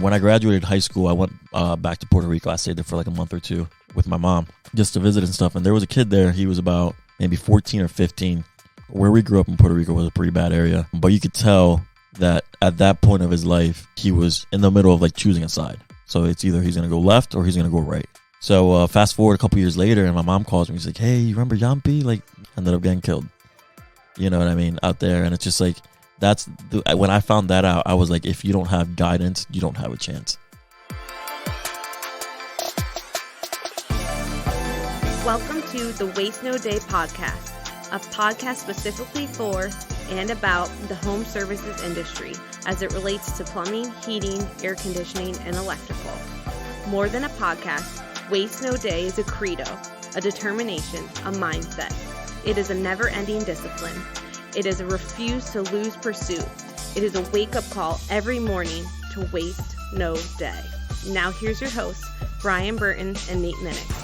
When I graduated high school, I went back to Puerto Rico. I stayed there for like a month or two with my mom just to visit and stuff. And there was a kid there. He was about maybe 14 or 15. Where we grew up in Puerto Rico was a pretty bad area. But you could tell that at that point of his life, he was in the middle of like choosing a side. So it's either he's going to go left or he's going to go right. So fast forward a couple years later, and my mom calls me. She's like, hey, you remember Jon P? Like, ended up getting killed. You know what I mean? Out there. And it's just like, when I found that out, I was like, if you don't have guidance, you don't have a chance. Welcome to the Waste No Day podcast, a podcast specifically for and about the home services industry as it relates to plumbing, heating, air conditioning, and electrical. More than a podcast, Waste No Day is a credo, a determination, a mindset. It is a never-ending discipline. It is a refuse to lose pursuit. It is a wake-up call every morning to waste no day. Now here's your hosts, Brian Burton and Nate Minnick.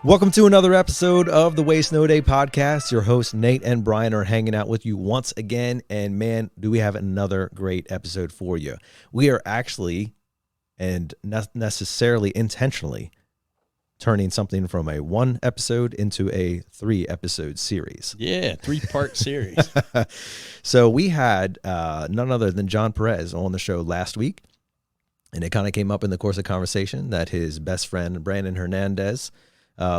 Welcome to another episode of the Waste No Day podcast. Your hosts, Nate and Brian, are hanging out with you once again. And man, do we have another great episode for you. We are actually, and not necessarily intentionally, turning something from a 1 episode into a 3 episode series. Yeah, 3-part series. So we had none other than Jon Perez on the show last week. And it kind of came up in the course of conversation that his best friend, Brandon Hernandez,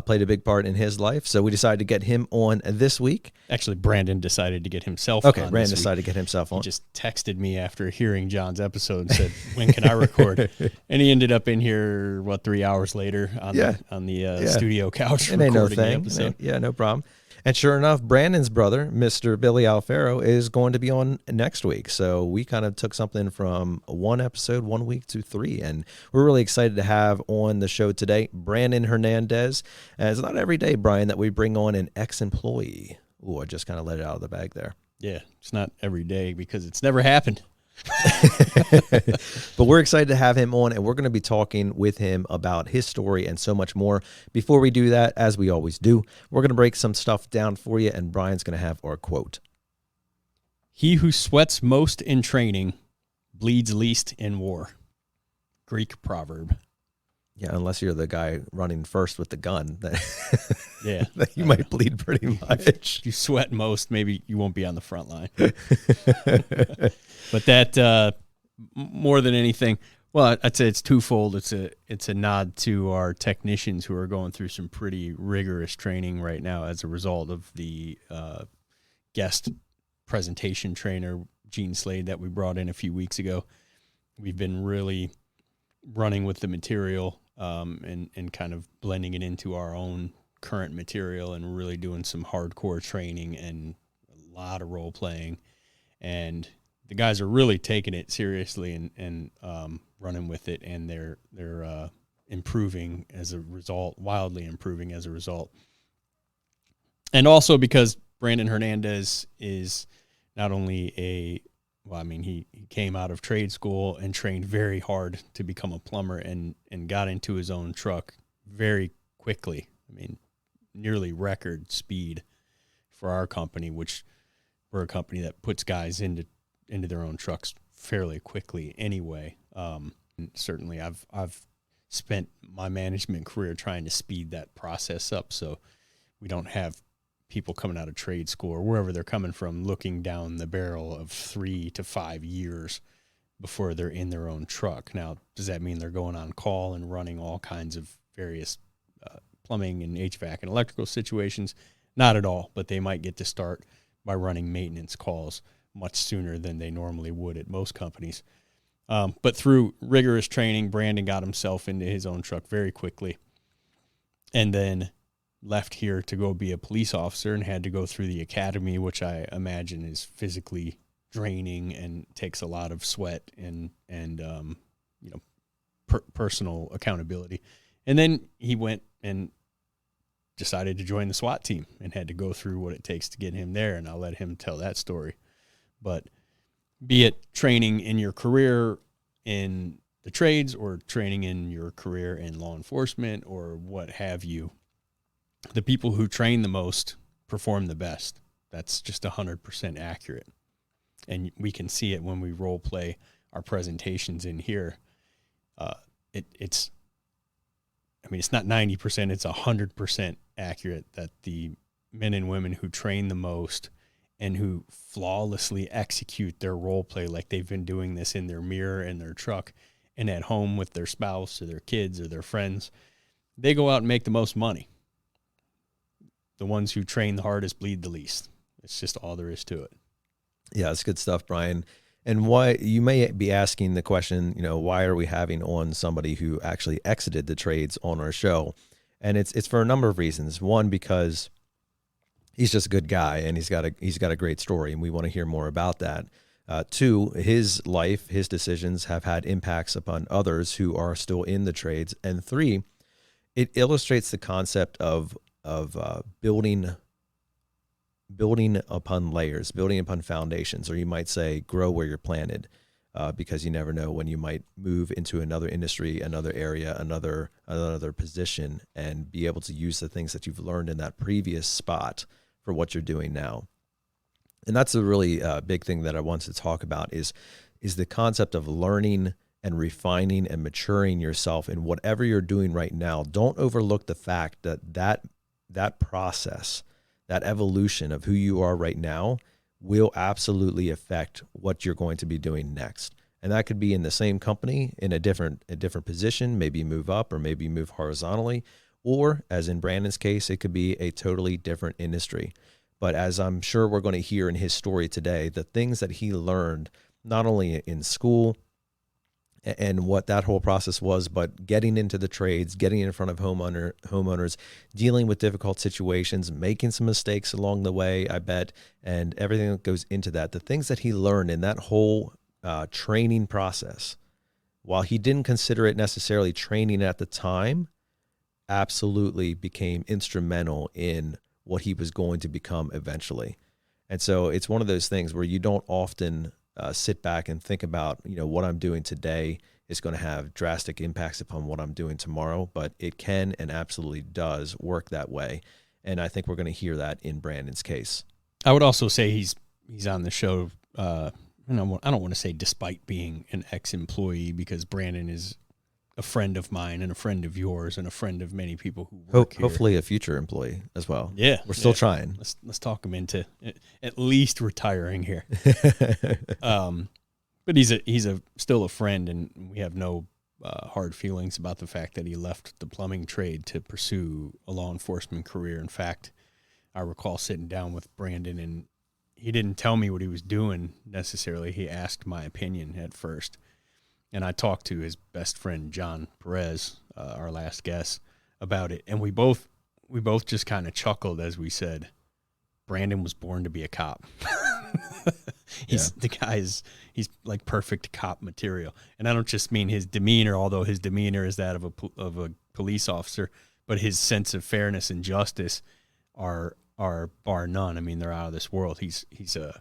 played a big part in his life. So we decided to get him on this week. Actually, Brandon decided to get himself on. Okay, Brandon decided to get himself on. He just texted me after hearing John's episode and said, when can I record? And he ended up in here, 3 hours later on the studio couch it ain't recording no the thing. episode. Yeah, no problem. And sure enough, Brandon's brother, Mr. Billy Alfaro, is going to be on next week. So we kind of took something from 1 episode, 1 week to 3. And we're really excited to have on the show today Brandon Hernandez. And it's not every day, Brian, that we bring on an ex-employee. Ooh, I just kind of let it out of the bag there. Yeah, it's not every day because it's never happened. But we're excited to have him on, and we're going to be talking with him about his story and so much more. Before we do that, as we always do, we're going to break some stuff down for you, and Brian's going to have our quote. He who sweats most in training bleeds least in war. Greek proverb. Yeah, unless you're the guy running first with the gun, Yeah, that you might bleed pretty much. If you sweat most, maybe you won't be on the front line. But that, more than anything, well, I'd say it's twofold. It's a nod to our technicians who are going through some pretty rigorous training right now as a result of the guest presentation trainer, Gene Slade, that we brought in a few weeks ago. We've been really running with the material and kind of blending it into our own current material and really doing some hardcore training and a lot of role playing. And the guys are really taking it seriously and running with it, and they're improving as a result, wildly improving as a result. And also because Brandon Hernandez is not only he came out of trade school and trained very hard to become a plumber and got into his own truck very quickly. I mean, nearly record speed for our company, which we're a company that puts guys into their own trucks fairly quickly anyway. And certainly I've spent my management career trying to speed that process up so we don't have people coming out of trade school or wherever they're coming from looking down the barrel of 3 to 5 years before they're in their own truck. Now, does that mean they're going on call and running all kinds of various plumbing and HVAC and electrical situations? Not at all, but they might get to start by running maintenance calls much sooner than they normally would at most companies. But through rigorous training, Brandon got himself into his own truck very quickly and then left here to go be a police officer and had to go through the academy, which I imagine is physically draining and takes a lot of sweat and personal accountability. And then he went and decided to join the SWAT team and had to go through what it takes to get him there, and I'll let him tell that story. But be it training in your career in the trades or training in your career in law enforcement or what have you, the people who train the most perform the best. That's just 100% accurate. And we can see it when we role play our presentations in here. It's not 90%, it's 100% accurate that the men and women who train the most and who flawlessly execute their role play, like they've been doing this in their mirror and their truck and at home with their spouse or their kids or their friends, they go out and make the most money. The ones who train the hardest bleed the least. It's just all there is to it. Yeah, it's good stuff, Brian. And why you may be asking the question, why are we having on somebody who actually exited the trades on our show? And it's for a number of reasons. One, because he's just a good guy and he's got a great story, and we want to hear more about that. Two, his life, his decisions have had impacts upon others who are still in the trades. And three, it illustrates the concept of building upon layers, building upon foundations, or you might say grow where you're planted, because you never know when you might move into another industry, another area, another position, and be able to use the things that you've learned in that previous spot for what you're doing now. And that's a really big thing that I want to talk about is the concept of learning and refining and maturing yourself in whatever you're doing right now. Don't overlook the fact that process, that evolution of who you are right now will absolutely affect what you're going to be doing next. And that could be in the same company, in a different position, maybe move up or maybe move horizontally, or as in Brandon's case, it could be a totally different industry. But as I'm sure we're going to hear in his story today, the things that he learned, not only in school and what that whole process was, but getting into the trades, getting in front of homeowners, dealing with difficult situations, making some mistakes along the way, I bet, and everything that goes into that. The things that he learned in that whole training process, while he didn't consider it necessarily training at the time, absolutely became instrumental in what he was going to become eventually. And so it's one of those things where you don't often sit back and think about, what I'm doing today is going to have drastic impacts upon what I'm doing tomorrow, but it can and absolutely does work that way. And I think we're going to hear that in Brandon's case. I would also say he's on the show, I don't want to say despite being an ex-employee, because Brandon is a friend of mine and a friend of yours and a friend of many people who work here. Hopefully a future employee as well. Yeah. We're still trying. Let's talk him into at least retiring here. But he's still a friend, and we have no hard feelings about the fact that he left the plumbing trade to pursue a law enforcement career. In fact, I recall sitting down with Brandon, and he didn't tell me what he was doing necessarily. He asked my opinion at first. And I talked to his best friend, Jon Perez, our last guest, about it. And we both just kind of chuckled as we said, Brandon was born to be a cop. He's like perfect cop material. And I don't just mean his demeanor, although his demeanor is that of a police officer, but his sense of fairness and justice are bar none. I mean, they're out of this world. He's a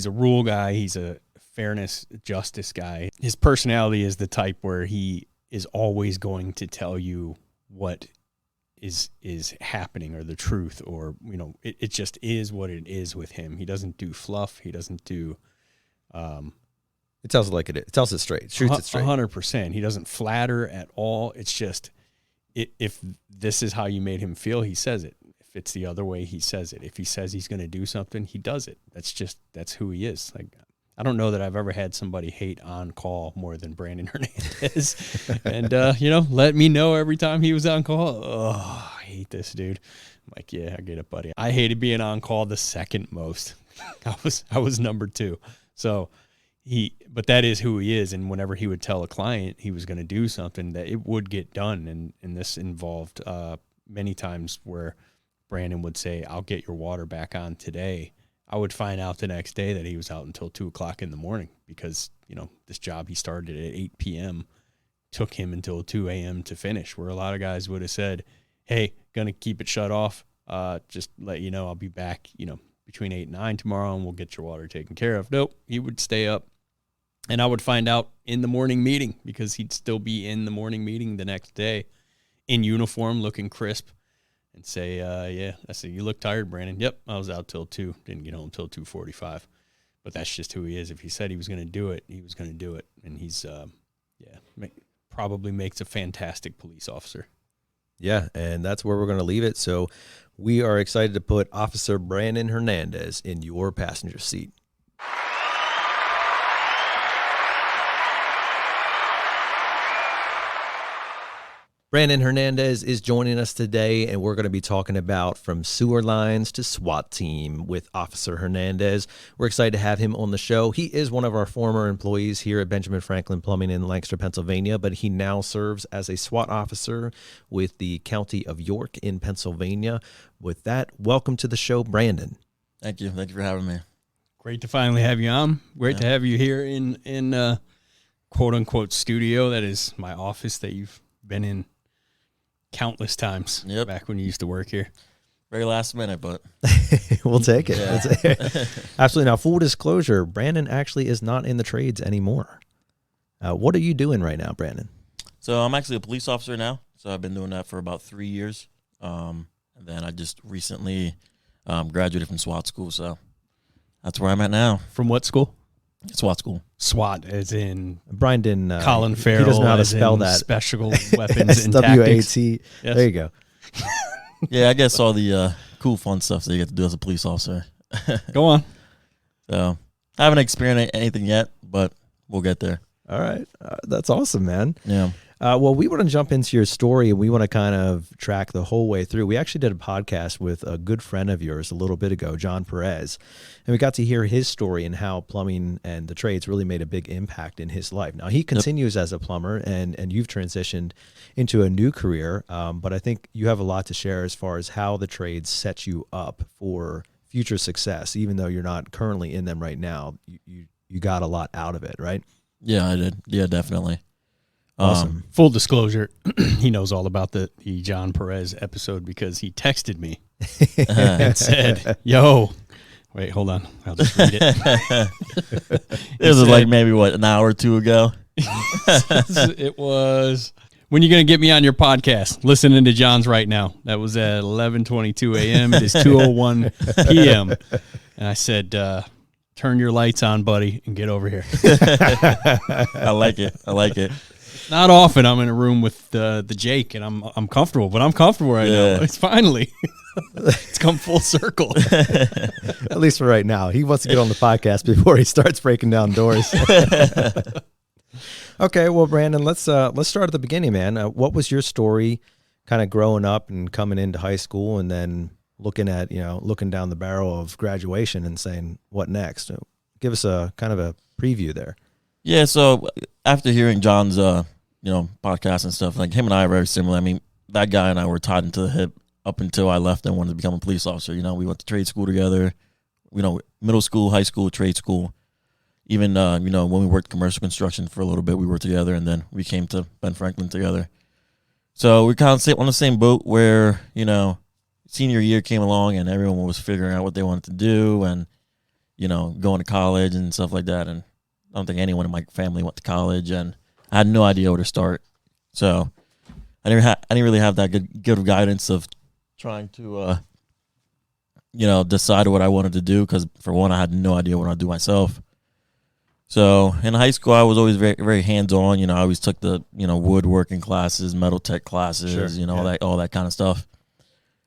rule guy. He's a fairness, justice guy. His personality is the type where he is always going to tell you what is happening or the truth, or it just is what it is with him. He doesn't do fluff. He doesn't do it tells it like it is. It tells it straight. Shoots it straight. 100%. He doesn't flatter at all. It's just if this is how you made him feel, he says it. If it's the other way, he says it. If he says he's going to do something, he does it. That's who he is. Like, I don't know that I've ever had somebody hate on call more than Brandon Hernandez. And, let me know every time he was on call. Oh, I hate this dude. I'm like, yeah, I get it, buddy. I hated being on call the second most. I was number 2. So but that is who he is. And whenever he would tell a client he was going to do something, that it would get done. And this involved many times where Brandon would say, I'll get your water back on today. I would find out the next day that he was out until 2:00 in the morning because, this job he started at 8 p.m. took him until 2 a.m. to finish, where a lot of guys would have said, hey, going to keep it shut off. Just let you know, I'll be back, between 8 and 9 tomorrow and we'll get your water taken care of. Nope. He would stay up, and I would find out in the morning meeting because he'd still be in the morning meeting the next day in uniform, looking crisp, and say, yeah, I said, you look tired, Brandon. Yep, I was out till 2, didn't get home till 2:45. But that's just who he is. If he said he was going to do it, he was going to do it. And he's, probably makes a fantastic police officer. Yeah, and that's where we're going to leave it. So we are excited to put Officer Brandon Hernandez in your passenger seat. Brandon Hernandez is joining us today, and we're going to be talking about from sewer lines to SWAT team with Officer Hernandez. We're excited to have him on the show. He is one of our former employees here at Benjamin Franklin Plumbing in Lancaster, Pennsylvania, but he now serves as a SWAT officer with the County of York in Pennsylvania. With that, welcome to the show, Brandon. Thank you. Thank you for having me. Great to finally have you on. Great to have you here in quote-unquote studio. That is my office that you've been in countless times back when you used to work here. Very last minute, but we'll take it. Yeah. Absolutely. Now, full disclosure, Brandon actually is not in the trades anymore. What are you doing right now, Brandon? So I'm actually a police officer now. So I've been doing that for about 3 years. And then I just recently graduated from SWAT school. So that's where I'm at now. From what school? SWAT school. SWAT, as in Brian didn't. Colin Farrell. He doesn't know how to spell that. Special weapons and tactics. SWAT. Yes. There you go. Yeah, I guess all the cool, fun stuff that you get to do as a police officer. Go on. So I haven't experienced anything yet, but we'll get there. All right. That's awesome, man. Yeah. Well, we want to jump into your story, and we want to kind of track the whole way through. We actually did a podcast with a good friend of yours a little bit ago, Jon Perez, and we got to hear his story and how plumbing and the trades really made a big impact in his life. Now, he continues as a plumber, and you've transitioned into a new career, but I think you have a lot to share as far as how the trades set you up for future success. Even though you're not currently in them right now, you got a lot out of it, right? Yeah, I did. Yeah, definitely. Awesome. Full disclosure, he knows all about the Jon Perez episode because he texted me and said, yo, wait, hold on. I'll just read it. This was like maybe, an hour or two ago? It was, when you going to get me on your podcast? Listening to Jon's right now. That was at 11:22 a.m. It is 2:01 p.m. And I said, turn your lights on, buddy, and get over here. I like it. Not often I'm in a room with the Jake, and I'm comfortable, but I'm comfortable right now. It's finally, it's come full circle. At least for right now. He wants to get on the podcast before he starts breaking down doors. Okay, well, Brandon, let's start at the beginning, man. What was your story, kind of growing up and coming into high school, and then looking down the barrel of graduation and saying, what next? Give us a kind of a preview there. Yeah, so after hearing Jon's, podcast and stuff, like him and I are very similar. I mean, that guy and I were tied into the hip up until I left and wanted to become a police officer. We went to trade school together, middle school, high school, trade school. Even, when we worked commercial construction for a little bit, we were together, and then we came to Ben Franklin together. So we kind of on the same boat where, senior year came along and everyone was figuring out what they wanted to do and, going to college and stuff like that. And I don't think anyone in my family went to college, and I had no idea where to start. So I didn't really have that good guidance of trying to, decide what I wanted to do because, for one, I had no idea what I'd do myself. So in high school, I was always very, very hands-on. I always took the, woodworking classes, metal tech classes, Sure, all that kind of stuff.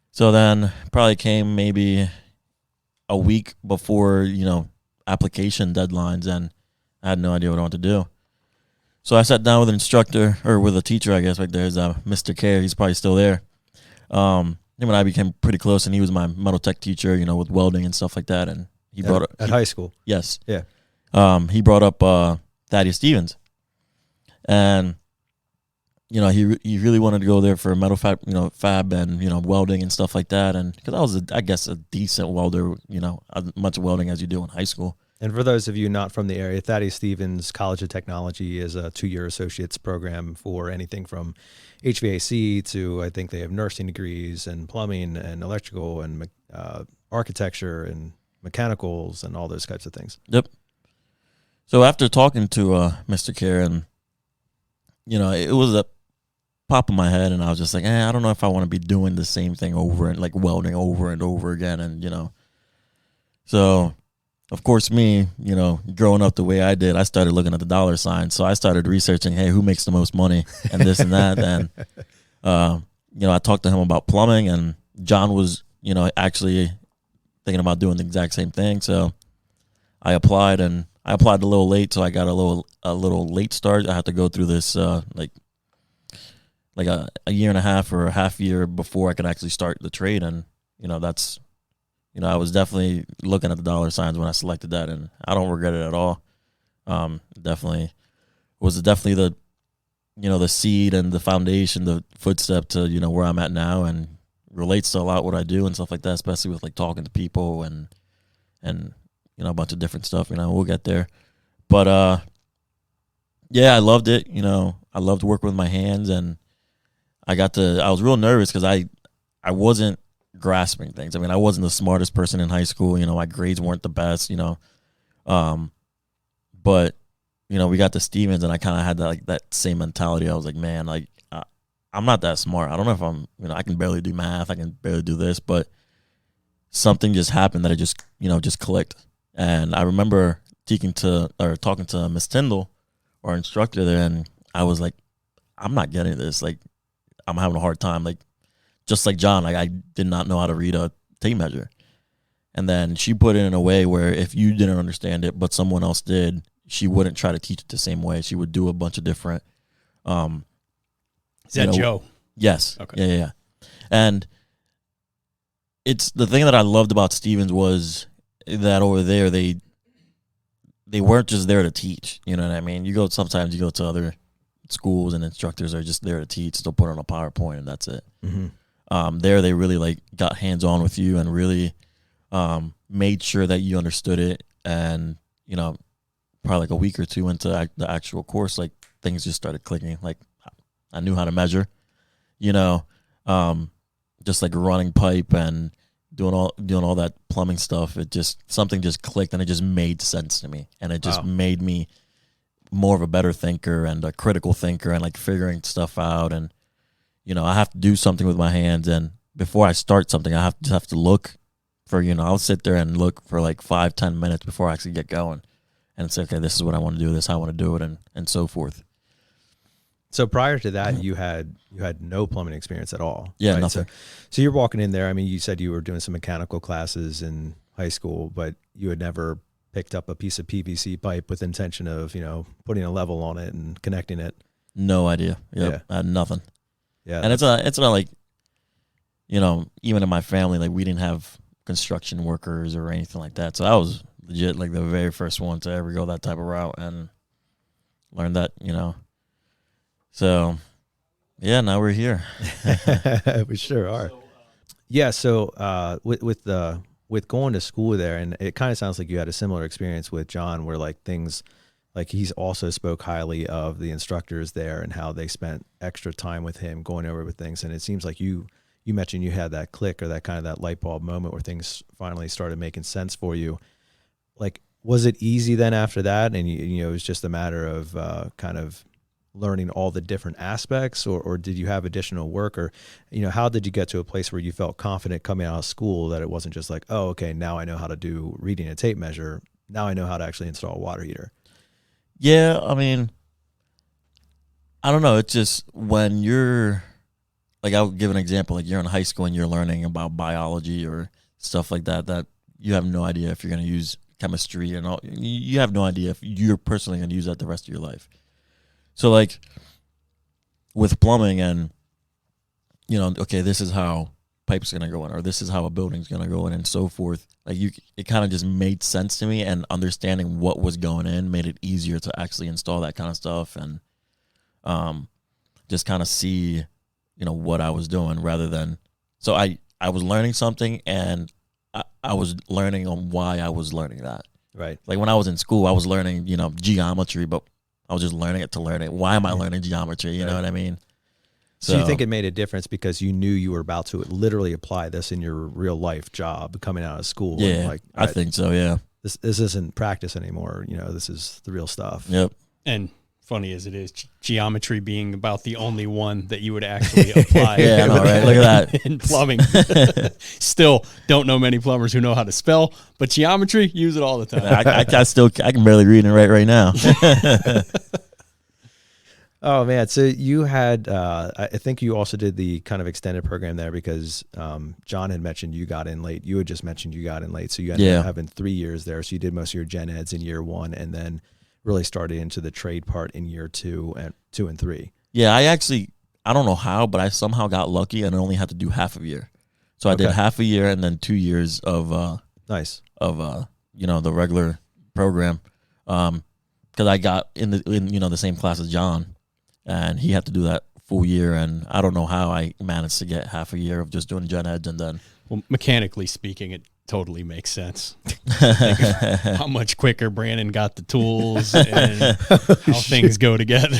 So then probably came maybe a week before, application deadlines, and I had no idea what I wanted to do. So I sat down with an instructor, or with a teacher, I guess, right there is Mr. Care. He's probably still there. Him and I became pretty close, and he was my metal tech teacher, with welding and stuff like that. And he brought up at high school. Yes. Yeah. He brought up Thaddeus Stevens, and he really wanted to go there for metal fab and welding and stuff like that. And because I was I guess a decent welder, as much welding as you do in high school. And for those of you not from the area, Thaddeus Stevens College of Technology is a 2-year associate's program for anything from HVAC to, I think they have nursing degrees and plumbing and electrical and architecture and mechanicals and all those types of things. Yep. So after talking to Mr. Care, and it was pop in my head, and I was just like, I don't know if I want to be doing the same thing over and like welding over and over again, and so. Of course, me, growing up the way I did, I started looking at the dollar sign. So I started researching, hey, who makes the most money and this and that. And, I talked to him about plumbing, and Jon was, actually thinking about doing the exact same thing. So I applied, and I applied a little late. So I got a little late start. I had to go through this, like a year and a half or a half year before I could actually start the trade. And, that's, I was definitely looking at the dollar signs when I selected that, and I don't regret it at all. Definitely the, the seed and the foundation, the footstep to, where I'm at now, and relates to a lot what I do and stuff like that, especially with like talking to people and a bunch of different stuff. We'll get there. But I loved it. I loved working with my hands, and I was real nervous because I wasn't grasping things. I wasn't the smartest person in high school. My grades weren't the best. But we got to Stevens, and I kind of had that same mentality. I was like, man, like I'm not that smart. I don't know if I'm. I can barely do math. I can barely do this, but something just happened that it just clicked. And I remember talking to Miss Tyndall, our instructor there, and I was like, I'm not getting this. Like, I'm having a hard time. Like, just like Jon, like I did not know how to read a tape measure. And then she put it in a way where if you didn't understand it, but someone else did, she wouldn't try to teach it the same way. She would do a bunch of different. Is that Joe? Yes. Okay. Yeah. And it's the thing that I loved about Stevens was that over there they weren't just there to teach. You know what I mean? Sometimes you go to other schools and instructors are just there to teach. They'll put on a PowerPoint and that's it. Mm-hmm. There they really like got hands-on with you and really made sure that you understood it. And probably like a week or two into the actual course, like things just started clicking. Like I knew how to measure, just like running pipe and doing all that plumbing stuff. Something just clicked, and it just made sense to me, and it just made me more of a better thinker and a critical thinker, and like figuring stuff out. And I have to do something with my hands, and before I start something, I have to look for I'll sit there and look for like 5-10 minutes before I actually get going, and say, okay, this is what I want to do, this is how I want to do it, and so forth. So prior to that, you had no plumbing experience at all. Yeah, right? nothing. So you're walking in there. You said you were doing some mechanical classes in high school, but you had never picked up a piece of PVC pipe with intention of, putting a level on it and connecting it. No idea. Yep. Yeah. I had nothing. Yeah. And it's not like, even in my family, like we didn't have construction workers or anything like that. So I was legit like the very first one to ever go that type of route and learn that, So, yeah, now we're here. We sure are. Yeah. So with going to school there, and it kind of sounds like you had a similar experience with Jon, where like things, like he's also spoke highly of the instructors there and how they spent extra time with him going over with things. And it seems like you mentioned you had that click or that kind of that light bulb moment where things finally started making sense for you. Like, was it easy then after that? And it was just a matter of kind of learning all the different aspects, or did you have additional work, or how did you get to a place where you felt confident coming out of school that it wasn't just like, oh, okay, now I know how to do reading a tape measure, now I know how to actually install a water heater? Yeah, I don't know, it's just when you're like, I'll give an example, like you're in high school and you're learning about biology or stuff like that you have no idea if you're going to use chemistry and all. You have no idea if you're personally going to use that the rest of your life. So like with plumbing and, okay, this is how pipe's going to go in, or this is how a building's going to go in, and so forth. Like it kind of just made sense to me, and understanding what was going in made it easier to actually install that kind of stuff and just kind of see, what I was doing rather than, so I was learning something, and I was learning on why I was learning that. Right. Like when I was in school, I was learning, geometry, but I was just learning it to learn it. Why am I learning geometry? You know what I mean? So you think it made a difference because you knew you were about to literally apply this in your real life job coming out of school? Yeah, and like, I think so, yeah. This isn't practice anymore. This is the real stuff. Yep. And funny as it is, geometry being about the only one that you would actually apply. Yeah, I know, right? Look at that. In plumbing. Still don't know many plumbers who know how to spell, but geometry, use it all the time. I can barely read and write right now. Oh man, so you had I think you also did the kind of extended program there because Jon had mentioned you got in late. You had just mentioned you got in late, so you ended up having 3 years there. So you did most of your gen eds in year 1, and then really started into the trade part in year 2 and 3. Yeah, I don't know how, but I somehow got lucky and I only had to do half a year. So I did half a year and then 2 years of the regular program, because I got in the same class as Jon. And he had to do that full year, and I don't know how I managed to get half a year of just doing gen eds, and then. Well, mechanically speaking, it totally makes sense. How much quicker Brandon got the tools and how things go together.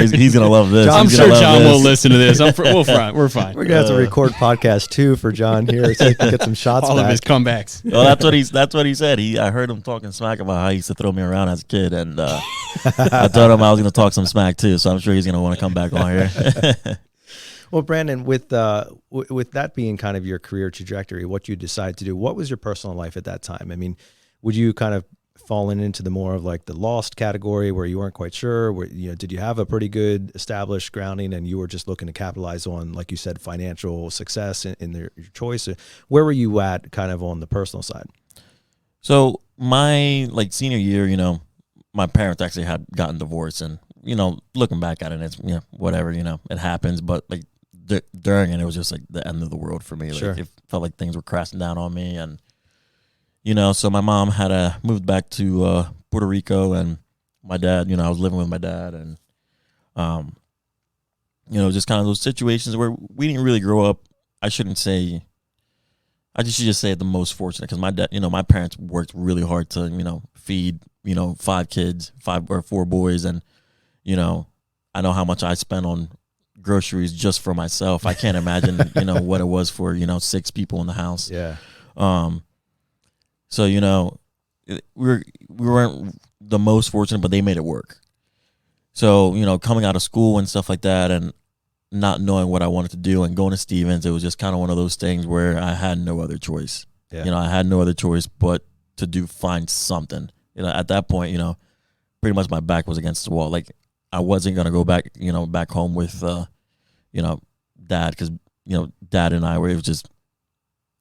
He's gonna love this. I'm sure Jon will listen to this. We're fine. We're fine. We're gonna have to record podcast 2 for Jon here so he can get some shots. All back. of his comebacks. Well, that's what he said. I heard him talking smack about how he used to throw me around as a kid, and I told him I was gonna talk some smack too. So I'm sure he's gonna want to come back on here. Well, Brandon, with that being kind of your career trajectory, what you decided to do, what was your personal life at that time? I mean, would you kind of fallen into the more of like the lost category where you weren't quite sure? Did you have a pretty good established grounding and you were just looking to capitalize on, like you said, financial success in your choice? Where were you at kind of on the personal side? So my senior year, my parents actually had gotten divorced, and looking back at it, it's whatever, it happens, but during it was just like the end of the world for me. Like, it felt like things were crashing down on me, and so my mom had moved back to Puerto Rico, and my dad, I was living with my dad, and just kind of those situations where we didn't really grow up. I should just say the most fortunate, because my dad, my parents worked really hard to feed 5 kids, 5 or 4 boys, and I know how much I spent on groceries just for myself. I can't imagine, what it was for, 6 people in the house. Yeah. So, we weren't the most fortunate, but they made it work. So, coming out of school and stuff like that, and not knowing what I wanted to do and going to Stevens, it was just kind of one of those things where I had no other choice. Yeah. I had no other choice but to find something. At that point, pretty much my back was against the wall. Like, I wasn't going to go back, back home with, dad, because, dad and I were, it was just,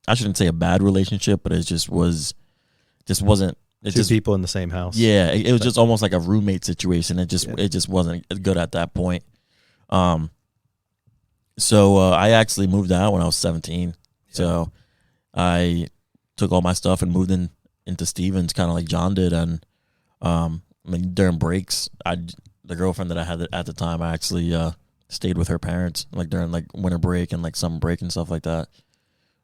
I shouldn't say a bad relationship, but it wasn't. Two people in the same house. Yeah. It was just almost like a roommate situation. It just wasn't good at that point. So I actually moved out when I was 17. Yeah. So I took all my stuff and moved into Stevens, kind of like Jon did. And during breaks, the girlfriend that I had at the time, I actually stayed with her parents, like during like winter break and like summer break and stuff like that.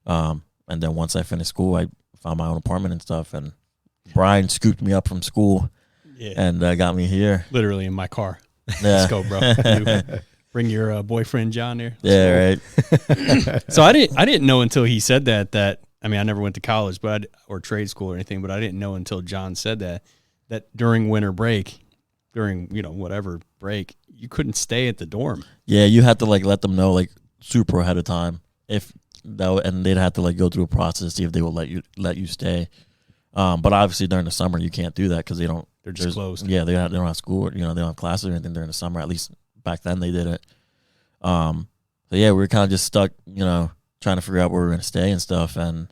And then once I finished school, I found my own apartment and stuff. And Brian scooped me up from school and got me here. Literally in my car. Yeah. Let's go, bro. Bring your boyfriend Jon here. Let's right. So I didn't know until he said that I mean, I never went to college, or trade school or anything, but I didn't know until Jon said that during winter break, during whatever break, you couldn't stay at the dorm. Yeah, you had to let them know super ahead of time and they'd have to go through a process to see if they will let you stay. But obviously during the summer you can't do that because they're just closed. Yeah, they don't have school. They don't have classes or anything during the summer. At least back then they did it. So yeah, we were kind of just stuck, trying to figure out where we were going to stay and stuff. And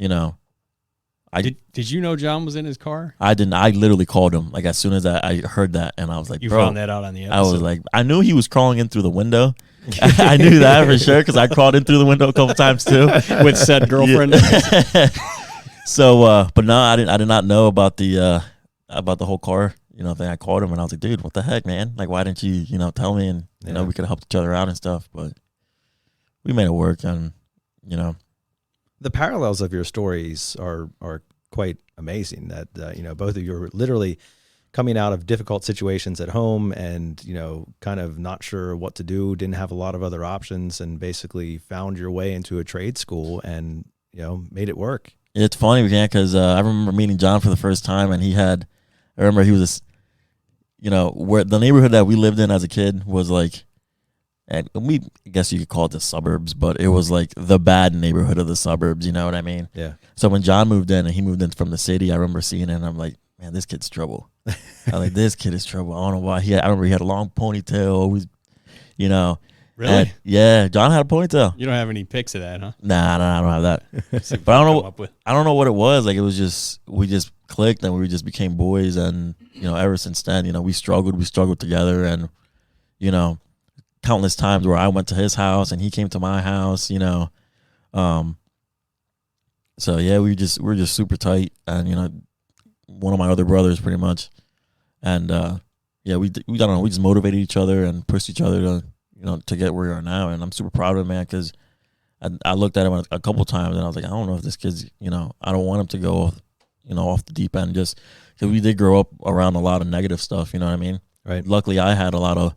did you know Jon was in his car? I didn't. I literally called him as soon as I heard that, and I was like, "You bro, found that out on the episode." I was like, I knew he was crawling in through the window. I knew that for sure because I crawled in through the window a couple times too with said girlfriend. Yeah. So, but no, I did not know about the whole car thing. I called him and I was like, dude, what the heck, man? Like, why didn't you tell me? And we could have helped each other out and stuff. But we made it work, and the parallels of your stories are quite amazing. That both of you are literally coming out of difficult situations at home, and kind of not sure what to do, didn't have a lot of other options, and basically found your way into a trade school and made it work. It's funny, because I remember meeting Jon for the first time, and I remember he was where the neighborhood that we lived in as a kid was like, and I guess you could call it the suburbs, but it was like the bad neighborhood of the suburbs. You know what I mean? Yeah. So when John moved in and he moved in from the city, I remember seeing it and I'm like, man, this kid's trouble. I'm like, this kid is trouble. I don't know why. I remember he had a long ponytail, always, Really? And, yeah, John had a ponytail. You don't have any pics of that, huh? Nah, I don't have that. But I don't know what it was. Like, it was just, we just clicked and we just became boys. And, ever since then, we struggled together. And, countless times where I went to his house and he came to my house, So yeah, we're just super tight. And, one of my other brothers pretty much. And, yeah, we I don't know, we just motivated each other and pushed each other to, to get where we are now. And I'm super proud of him, man, because I looked at him a couple times and I was like, I don't know if this kid's, I don't want him to go, off the deep end, just because we did grow up around a lot of negative stuff, you know what I mean? Right. Luckily, I had a lot of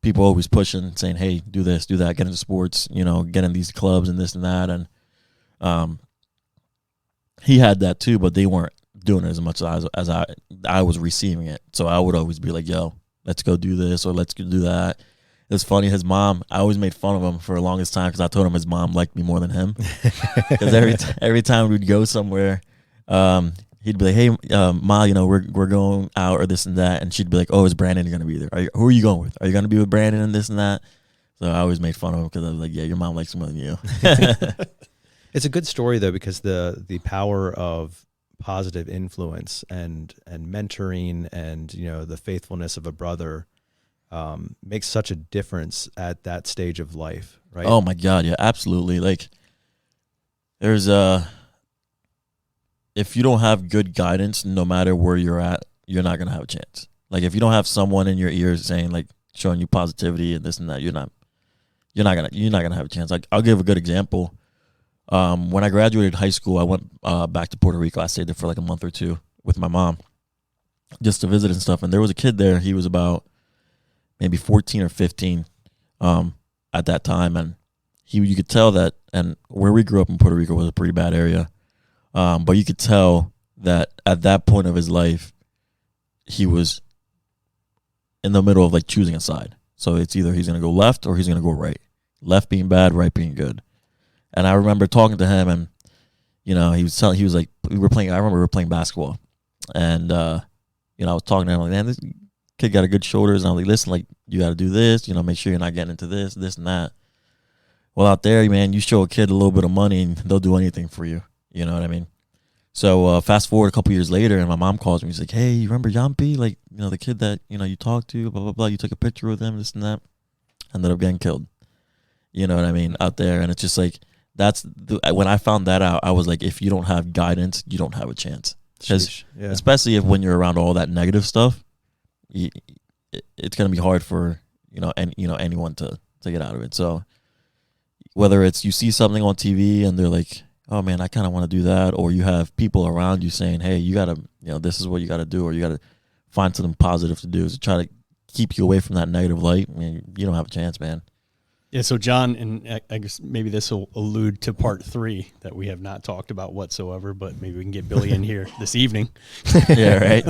people always pushing, saying, hey, do this, do that, get into sports, get in these clubs and this and that. And he had that too, but they weren't doing it as much as I was receiving it. So I would always be like, yo, let's go do this or let's go do that. It's funny, his mom, I always made fun of him for the longest time because I told him his mom liked me more than him. Because every time we'd go somewhere, he'd be like, hey, Ma, we're going out or this and that. And she'd be like, oh, is Brandon going to be there? Who are you going with? Are you going to be with Brandon and this and that? So I always made fun of him because I was like, yeah, your mom likes me more than you. It's a good story, though, because the power of positive influence and mentoring and, the faithfulness of a brother makes such a difference at that stage of life, right? Oh my God, yeah, absolutely. Like, there's if you don't have good guidance, no matter where you're at, you're not gonna have a chance. Like, if you don't have someone in your ears saying, like, showing you positivity and this and that, you're not gonna have a chance. Like, I'll give a good example. When I graduated high school, I went back to Puerto Rico. I stayed there for like a month or two with my mom, just to visit and stuff. And there was a kid there. He was about maybe 14 or 15 at that time. And you could tell that, and where we grew up in Puerto Rico was a pretty bad area. But you could tell that at that point of his life, he was in the middle of like choosing a side. So it's either he's going to go left or he's going to go right. Left being bad, right being good. And I remember talking to him and, he was like, I remember we were playing basketball. And, I was talking to him like, man, this kid got a good shoulders. And I was like, listen, like, you got to do this, make sure you're not getting into this and that. Well, out there, man, you show a kid a little bit of money and they'll do anything for you. You know what I mean? So fast forward a couple years later and my mom calls me. She's like, hey, you remember Jon P? Like, the kid that, you talked to, blah, blah, blah. You took a picture with him, this and that. Ended up getting killed. You know what I mean? Out there. And it's just like, when I found that out, I was like, if you don't have guidance, you don't have a chance. Because especially when you're around all that negative stuff, it's going to be hard for, anyone to get out of it. So whether it's you see something on TV and they're like, oh man, I kind of want to do that. Or you have people around you saying, hey, you got to, this is what you got to do. Or you got to find something positive to do to try to keep you away from that negative light. I mean, you don't have a chance, man. Yeah, so John, and I guess maybe this will allude to part 3 that we have not talked about whatsoever, but maybe we can get Billy in here this evening. Yeah, right.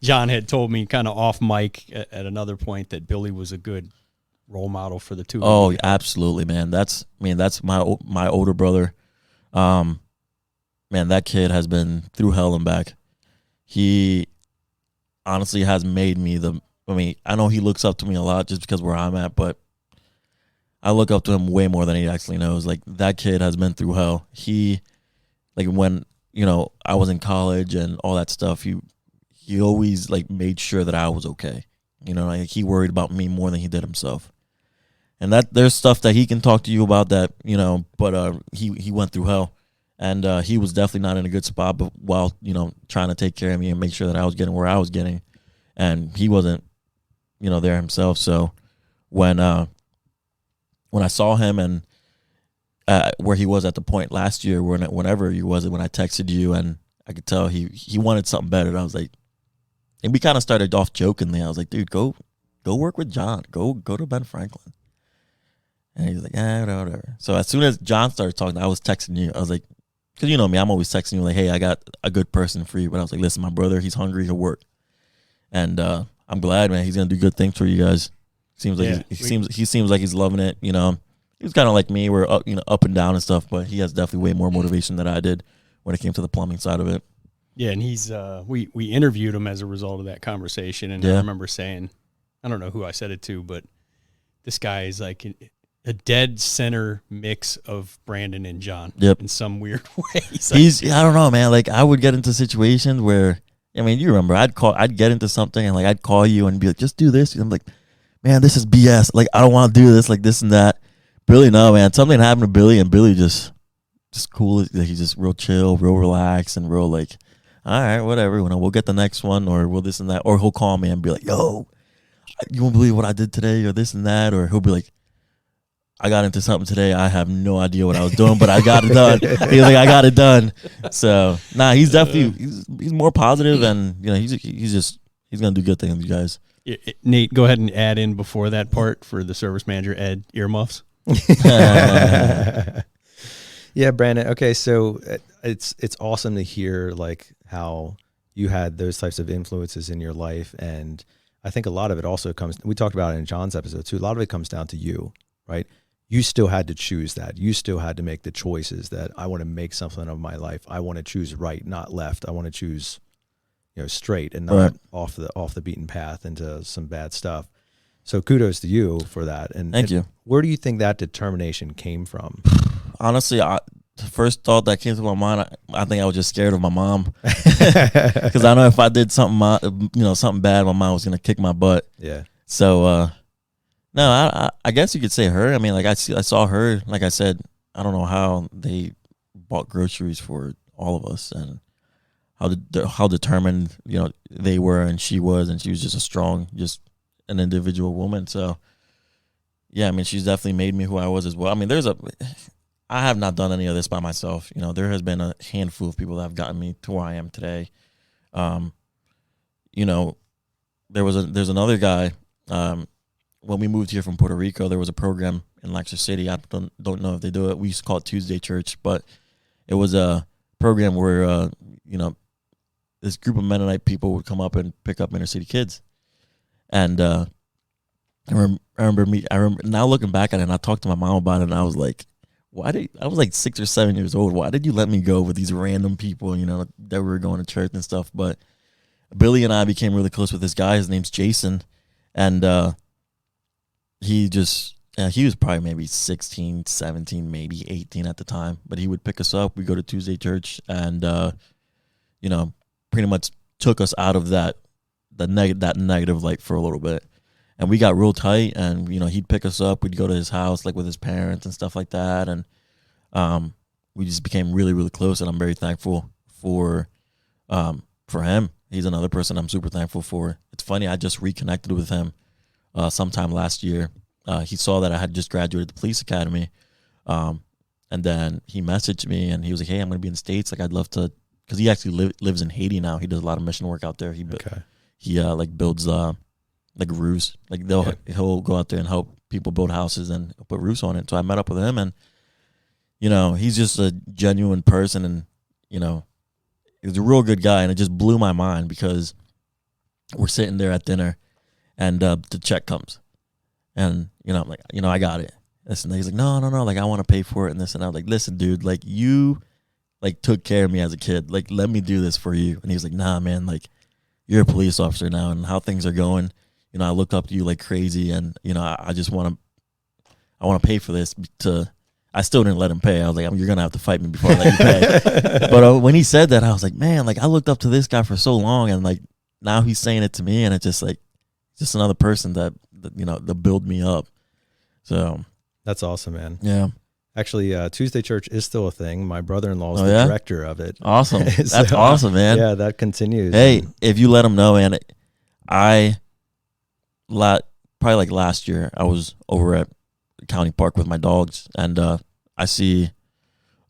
John had told me kind of off mic at another point that Billy was a good role model for the two. Oh, absolutely, man. That's my older brother. Man, that kid has been through hell and back. He honestly has made me I know he looks up to me a lot just because where I'm at, but I look up to him way more than he actually knows. Like, that kid has been through hell. He, like, when, I was in college and all that stuff, he always, like, made sure that I was okay. Like, he worried about me more than he did himself. And that there's stuff that he can talk to you about that, but he went through hell. And he was definitely not in a good spot, but while, trying to take care of me and make sure that I was getting where I was getting. And he wasn't, there himself. So when I saw him and where he was at the point last year, whenever he was, when I texted you, and I could tell he wanted something better. And I was like, and we kind of started off jokingly. I was like, dude, go work with John. Go to Ben Franklin. And he was like, whatever. So as soon as John started talking, I was texting you. I was like, because you know me, I'm always texting you like, hey, I got a good person for you. But I was like, listen, my brother, he's hungry, he'll work. And I'm glad, man. He's gonna do good things for you guys. Seems like he seems like he's loving it. You know, he was kind of like me, we're up and down and stuff, but he has definitely way more motivation than I did when it came to the plumbing side of it. Yeah, and he's we interviewed him as a result of that conversation, and I remember saying, I don't know who I said it to, but this guy is like a dead center mix of Brandon and Jon. Yep. In some weird way. I don't know, man. Like I would get into situations where, I mean, you remember, I'd get into something and like I'd call you and be like, just do this. And I'm like, man, this is BS. Like I don't want to do this, like this and that. Billy, no, man. Something happened to Billy, and Billy just cool. Like, he's just real chill, real relaxed, and real like, all right, whatever. We'll get the next one, or we'll this and that. Or he'll call me and be like, yo, you won't believe what I did today, or this and that. Or he'll be like, I got into something today. I have no idea what I was doing, but I got it done. He's like, I got it done. So, he's definitely he's more positive, and he's gonna do good things with you guys. Nate, go ahead and add in before that part for the service manager, Ed, earmuffs. Yeah, Brandon. Okay, so it's awesome to hear like how you had those types of influences in your life, and I think a lot of it also comes. We talked about it in Jon's episode too. A lot of it comes down to you, right? You still had to choose that. You still had to make the choices that I want to make something of my life. I want to choose right, not left. I want to choose, straight and not off the beaten path into some bad stuff. So kudos to you for that. And thank you. Where do you think that determination came from? Honestly, the first thought that came to my mind, I think I was just scared of my mom, because I know if I did something, something bad, my mom was gonna kick my butt. Yeah. So, no, I guess you could say her. I mean, like I saw her. Like I said, I don't know how they bought groceries for all of us, and how determined they were, and she was just a strong, just an individual woman. So, yeah, I mean, she's definitely made me who I was as well. I mean, I have not done any of this by myself. There has been a handful of people that have gotten me to where I am today. There's another guy. When we moved here from Puerto Rico, there was a program in Lancaster City. I don't know if they do it. We used to call it Tuesday Church, but it was a program where this group of Mennonite people would come up and pick up inner city kids. And I remember now looking back at it, and I talked to my mom about it, and I was like, I was like 6 or 7 years old. Why did you let me go with these random people, that we were going to church and stuff? But Billy and I became really close with this guy. His name's Jason. And he was probably maybe 16, 17, maybe 18 at the time. But he would pick us up. We'd go to Tuesday Church, and, pretty much took us out of that negative light for a little bit. And we got real tight, and, he'd pick us up. We'd go to his house, like with his parents and stuff like that. And we just became really, really close, and I'm very thankful for him. He's another person I'm super thankful for. It's funny, I just reconnected with him sometime last year. He saw that I had just graduated the police academy. And then he messaged me, and he was like, hey, I'm going to be in the States. Like, I'd love to, because he actually lives in Haiti now. He does a lot of mission work out there. He builds like roofs. Like he'll go out there and help people build houses and put roofs on it. So I met up with him, and he's just a genuine person, and he's a real good guy. And it just blew my mind, because we're sitting there at dinner, and the check comes, and I'm like, I got it. Listen, he's like, no, like I want to pay for it and this, and I was like, listen, dude, like you like took care of me as a kid. Like, let me do this for you. And he was like, nah, man, like you're a police officer now, and how things are going. I look up to you like crazy, and I just want to pay for this. I still didn't let him pay. I was like, you're gonna have to fight me before I let you pay. But when he said that, I was like, man, like I looked up to this guy for so long, and like now he's saying it to me, and it's just like just another person that build me up. So that's awesome, man. Yeah. Actually, Tuesday Church is still a thing. My brotly-in-law is the director of it. Awesome. That's awesome, man. Yeah, that continues. Hey, if you let him know, man, probably like last year, I was over at County Park with my dogs, and I see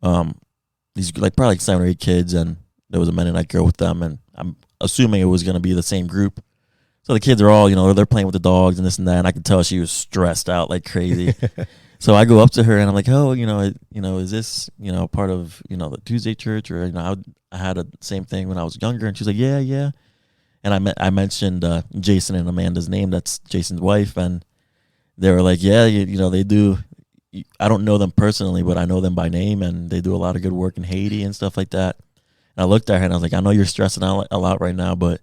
these probably like 7 or 8 kids, and there was a Mennonite girl with them, and I'm assuming it was going to be the same group. So the kids are all, they're playing with the dogs and this and that, and I could tell she was stressed out like crazy. So I go up to her, and I'm like, oh, is this, part of, the Tuesday Church, or, I had the same thing when I was younger. And she's like, yeah. And I mentioned Jason and Amanda's name. That's Jason's wife. And they were like, yeah, you know, they do. I don't know them personally, but I know them by name. And they do a lot of good work in Haiti and stuff like that. And I looked at her and I was like, I know you're stressing out a lot right now, but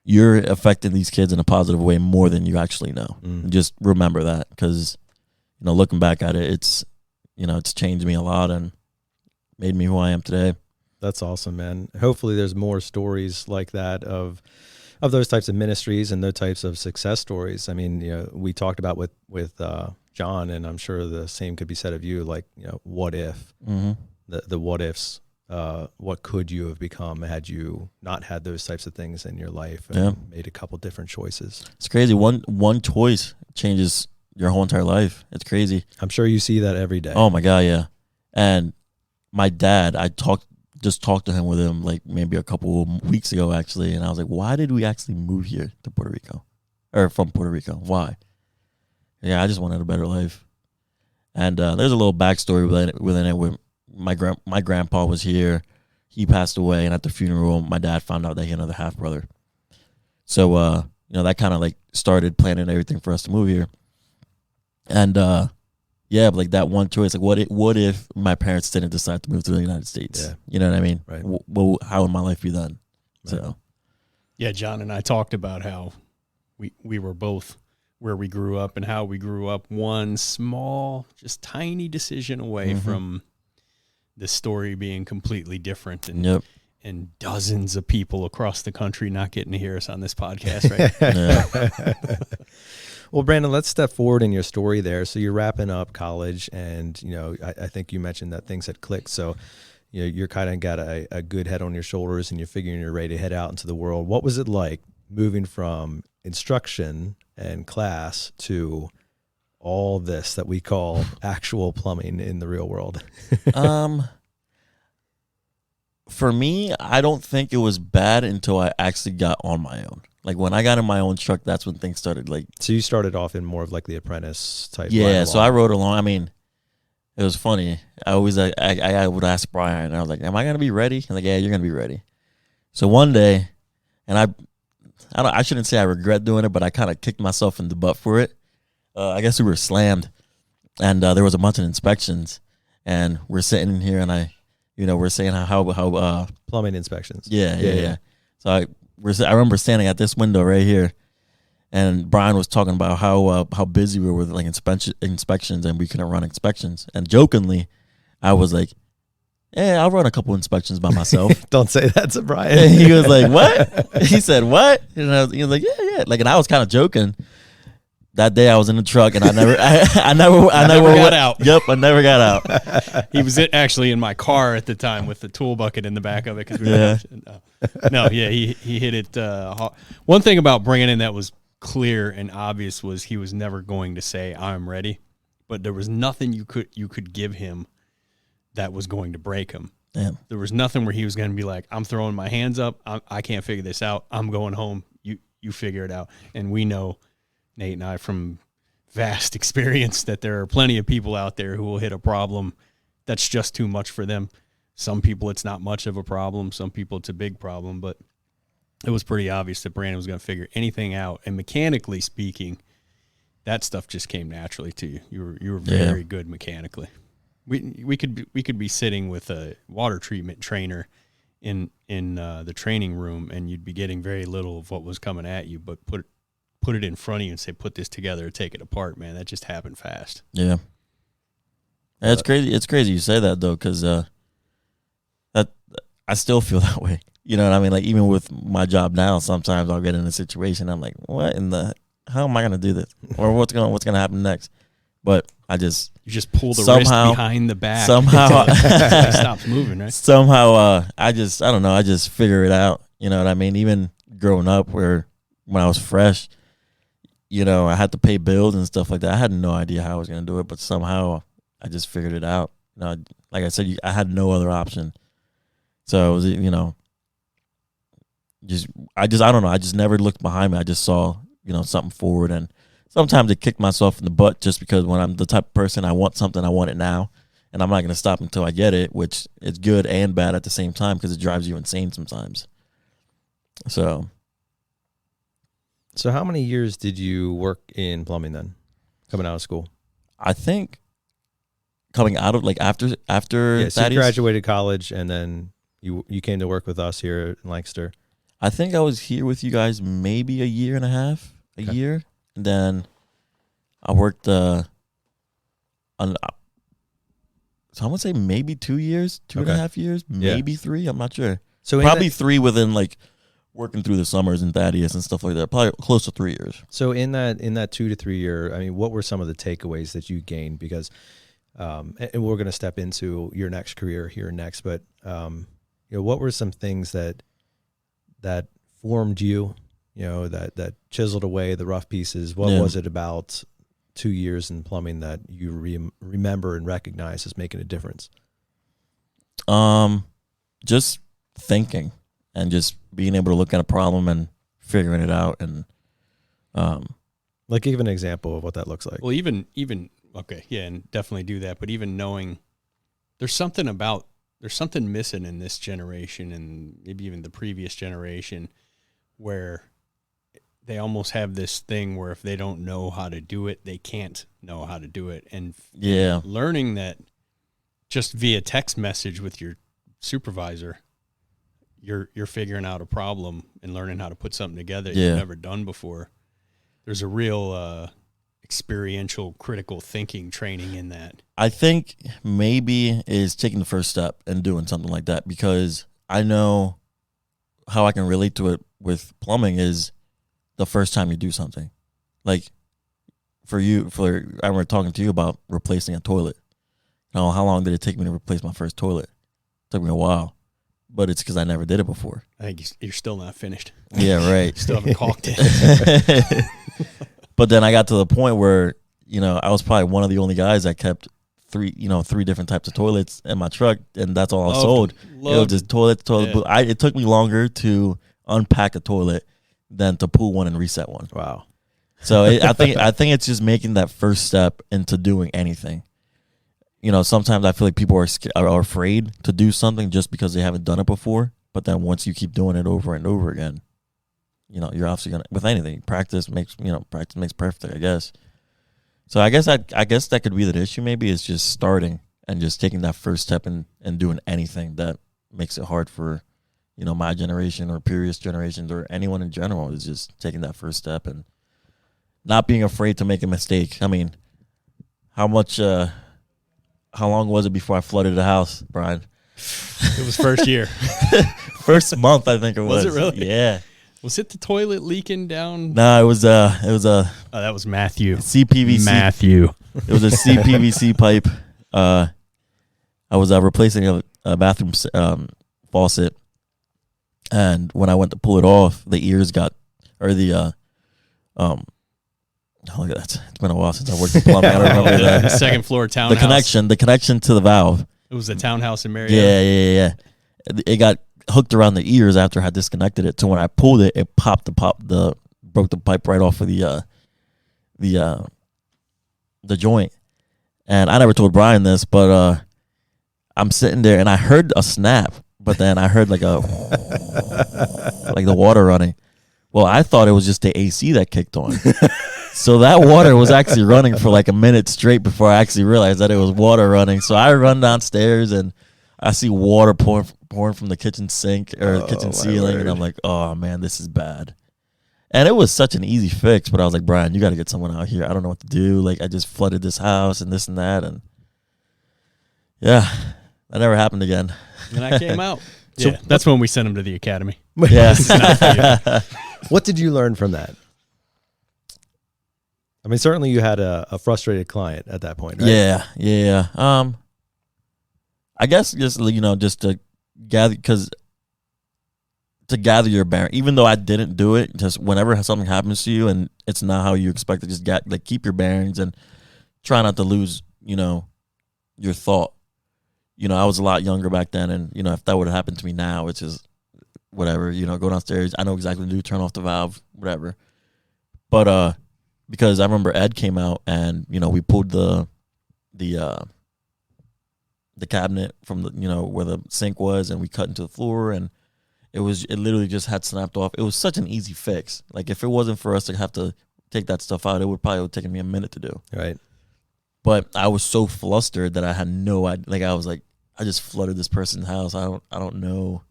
you're affecting these kids in a positive way more than you actually know. Just remember that, because, you know, looking back at it, it's changed me a lot and made me who I am today. That's awesome, man. Hopefully there's more stories like that of those types of ministries and those types of success stories. I mean, you know, we talked about with Jon, and I'm sure the same could be said of you, like, you know, what if, the what ifs. What could you have become had you not had those types of things in your life and made a couple different choices? It's crazy. One choice changes your whole entire life. It's crazy. I'm sure you see that every day. Oh my God, yeah. And my dad, I just talked to him with him like maybe a couple of weeks ago actually, and I was like, why did we actually move here to Puerto Rico, or from Puerto Rico? Why? Yeah, I just wanted a better life. And there's a little backstory within it where my grandpa was here. He passed away, and at the funeral, my dad found out that he had another half brother. So, you know, that kind of like started planning everything for us to move here. And yeah, like that one choice, like what if my parents didn't decide to move to the United States? Yeah. You know what I mean? Right. Well, how would my life be then? Right. So, yeah, Jon and I talked about how we were both where we grew up and how we grew up one small, just tiny decision away from the story being completely different, and dozens of people across the country not getting to hear us on this podcast, right? Well, Brandon, let's step forward in your story there. So you're wrapping up college, and, you know, I think you mentioned that things had clicked. So, you know, you're kind of got a good head on your shoulders, and you're figuring you're ready to head out into the world. What was it like moving from instruction and class to all this that we call actual plumbing in the real world? For me, I don't think it was bad until I actually got on my own. Like when I got in my own truck, that's when things started. Like, so you started off in more of like the apprentice type. Yeah, so I rode along. I mean, it was funny. I would ask Brian, and I was like, "Am I gonna be ready?" And like, "Yeah, you're gonna be ready." So one day, and I shouldn't say I regret doing it, but I kind of kicked myself in the butt for it. I guess we were slammed, and there was a bunch of inspections, and we're sitting in here, and we're saying how plumbing inspections. Yeah. So I remember standing at this window right here, and Brian was talking about how busy we were with like inspections, and we couldn't run inspections. And jokingly, I was like, "Yeah, I'll run a couple inspections by myself." Don't say that to Brian. And he was like, "What?" He said, "What?" And he was like, "Yeah." Like, and I was kind of joking. That day I was in the truck, and I never got out. Yep, I never got out. He was actually in my car at the time with the tool bucket in the back of it. Cause he hit it. One thing about bringing in that was clear and obvious was he was never going to say I'm ready, but there was nothing you could give him that was going to break him. Damn. There was nothing where he was going to be like, I'm throwing my hands up. I can't figure this out. I'm going home. You figure it out. And we know, Nate and I, from vast experience, that there are plenty of people out there who will hit a problem that's just too much for them. Some people it's not much of a problem. Some people it's a big problem. But it was pretty obvious that Brandon was going to figure anything out. And mechanically speaking, that stuff just came naturally to you. You were very good mechanically. We could be sitting with a water treatment trainer in the training room, and you'd be getting very little of what was coming at you, but put it in front of you and say, put this together, take it apart, man. That just happened fast. Yeah. It's crazy. It's crazy you say that, though, because that I still feel that way. You know what I mean? Like, even with my job now, sometimes I'll get in a situation, I'm like, how am I going to do this? Or what's going to happen next? But you just pull the wrist behind the back. Somehow it stops moving, right? Somehow, I don't know. I just figure it out. You know what I mean? Even growing up, when I was fresh, you know, I had to pay bills and stuff like that. I had no idea how I was going to do it, but somehow I just figured it out. You know, like I said, I had no other option. So it was, you know, I don't know. I just never looked behind me. I just saw, you know, something forward, and sometimes I kick myself in the butt just because when I'm the type of person, I want something, I want it now, and I'm not going to stop until I get it, which is good and bad at the same time because it drives you insane sometimes. So, So how many years did you work in plumbing then, coming out of school? I think coming out of like after Yeah, so you Thaddeus, graduated college and then you came to work with us here in Lancaster. I think I was here with you guys maybe a year and a half, Okay. year. And then I worked on, so I would say maybe 2 years, two and a Okay. half years, Yeah. maybe 3. I'm not sure. So Probably 3 within like working through the summers in Thaddeus and stuff like that. Probably close to 3 years. So in that 2 to 3 year, I mean, what were some of the takeaways that you gained? Because, and we're going to step into your next career here next, but what were some things that formed you? That chiseled away the rough pieces. What was it about 2 years in plumbing that you remember and recognize as making a difference? Just thinking and just being able to look at a problem and figuring it out, and like give an example of what that looks like. Well, even okay, yeah, and definitely do that. But even knowing there's something missing in this generation and maybe even the previous generation where they almost have this thing where if they don't know how to do it, they can't know how to do it. And yeah, learning that just via text message with your supervisor, you're figuring out a problem and learning how to put something together you've never done before. There's a real experiential critical thinking training in that. I think maybe is taking the first step and doing something like that, because I know how I can relate to it with plumbing is the first time you do something. Like I remember talking to you about replacing a toilet. How long did it take me to replace my first toilet? It took me a while, but it's because I never did it before. I think you're still not finished. Yeah, right. Still haven't caulked it. But then I got to the point where, I was probably one of the only guys that kept 3 different types of toilets in my truck, and that's all I sold. It was just toilet. Yeah. It took me longer to unpack a toilet than to pull one and reset one. Wow. So I think it's just making that first step into doing anything. Sometimes I feel like people are afraid to do something just because they haven't done it before. But then once you keep doing it over and over again, you're obviously gonna, with anything, practice makes perfect, I guess. So I guess that could be the issue. Maybe is just starting and just taking that first step and doing anything that makes it hard for, my generation or previous generations or anyone in general, is just taking that first step and not being afraid to make a mistake. I mean, how long was it before I flooded the house, Brian? It was first year. First month, I think it was. Was it really? Yeah. Was it the toilet leaking down? No, it was a Oh, that was Matthew. CPVC. Matthew. It was a CPVC pipe. I was replacing a bathroom faucet, and when I went to pull it off, the ears got, or the look at that. It's been a while since I worked in plumbing. I don't remember The second floor townhouse. the connection to the valve. It was the townhouse in Marietta. Yeah. It got hooked around the ears after I had disconnected it. So when I pulled it, it broke the pipe right off of the joint. And I never told Brian this, but I'm sitting there and I heard a snap, but then I heard like the water running. Well, I thought it was just the AC that kicked on. So that water was actually running for like a minute straight before I actually realized that it was water running. So I run downstairs and I see water pouring from the kitchen sink or kitchen ceiling. And I'm like, oh, man, this is bad. And it was such an easy fix. But I was like, Brian, you got to get someone out here. I don't know what to do. Like, I just flooded this house and this and that. And yeah, that never happened again. And I came out. Yeah, that's when we sent him to the academy. Yeah. What did you learn from that? I mean, certainly you had a frustrated client at that point, right? Yeah. I guess just to gather your bearing, even though I didn't do it, just whenever something happens to you and it's not how you expect it, just keep your bearings and try not to lose, your thought. I was a lot younger back then, and if that would have happened to me now, it's just whatever, go downstairs. I know exactly what to do, turn off the valve, whatever. But because I remember Ed came out and we pulled the cabinet from the where the sink was, and we cut into the floor, and It literally just had snapped off. It was such an easy fix. Like if it wasn't for us to have to take that stuff out, it would probably have taken me a minute to do. Right. But I was so flustered that I had no idea. Like I was like, I just flooded this person's house. I don't know,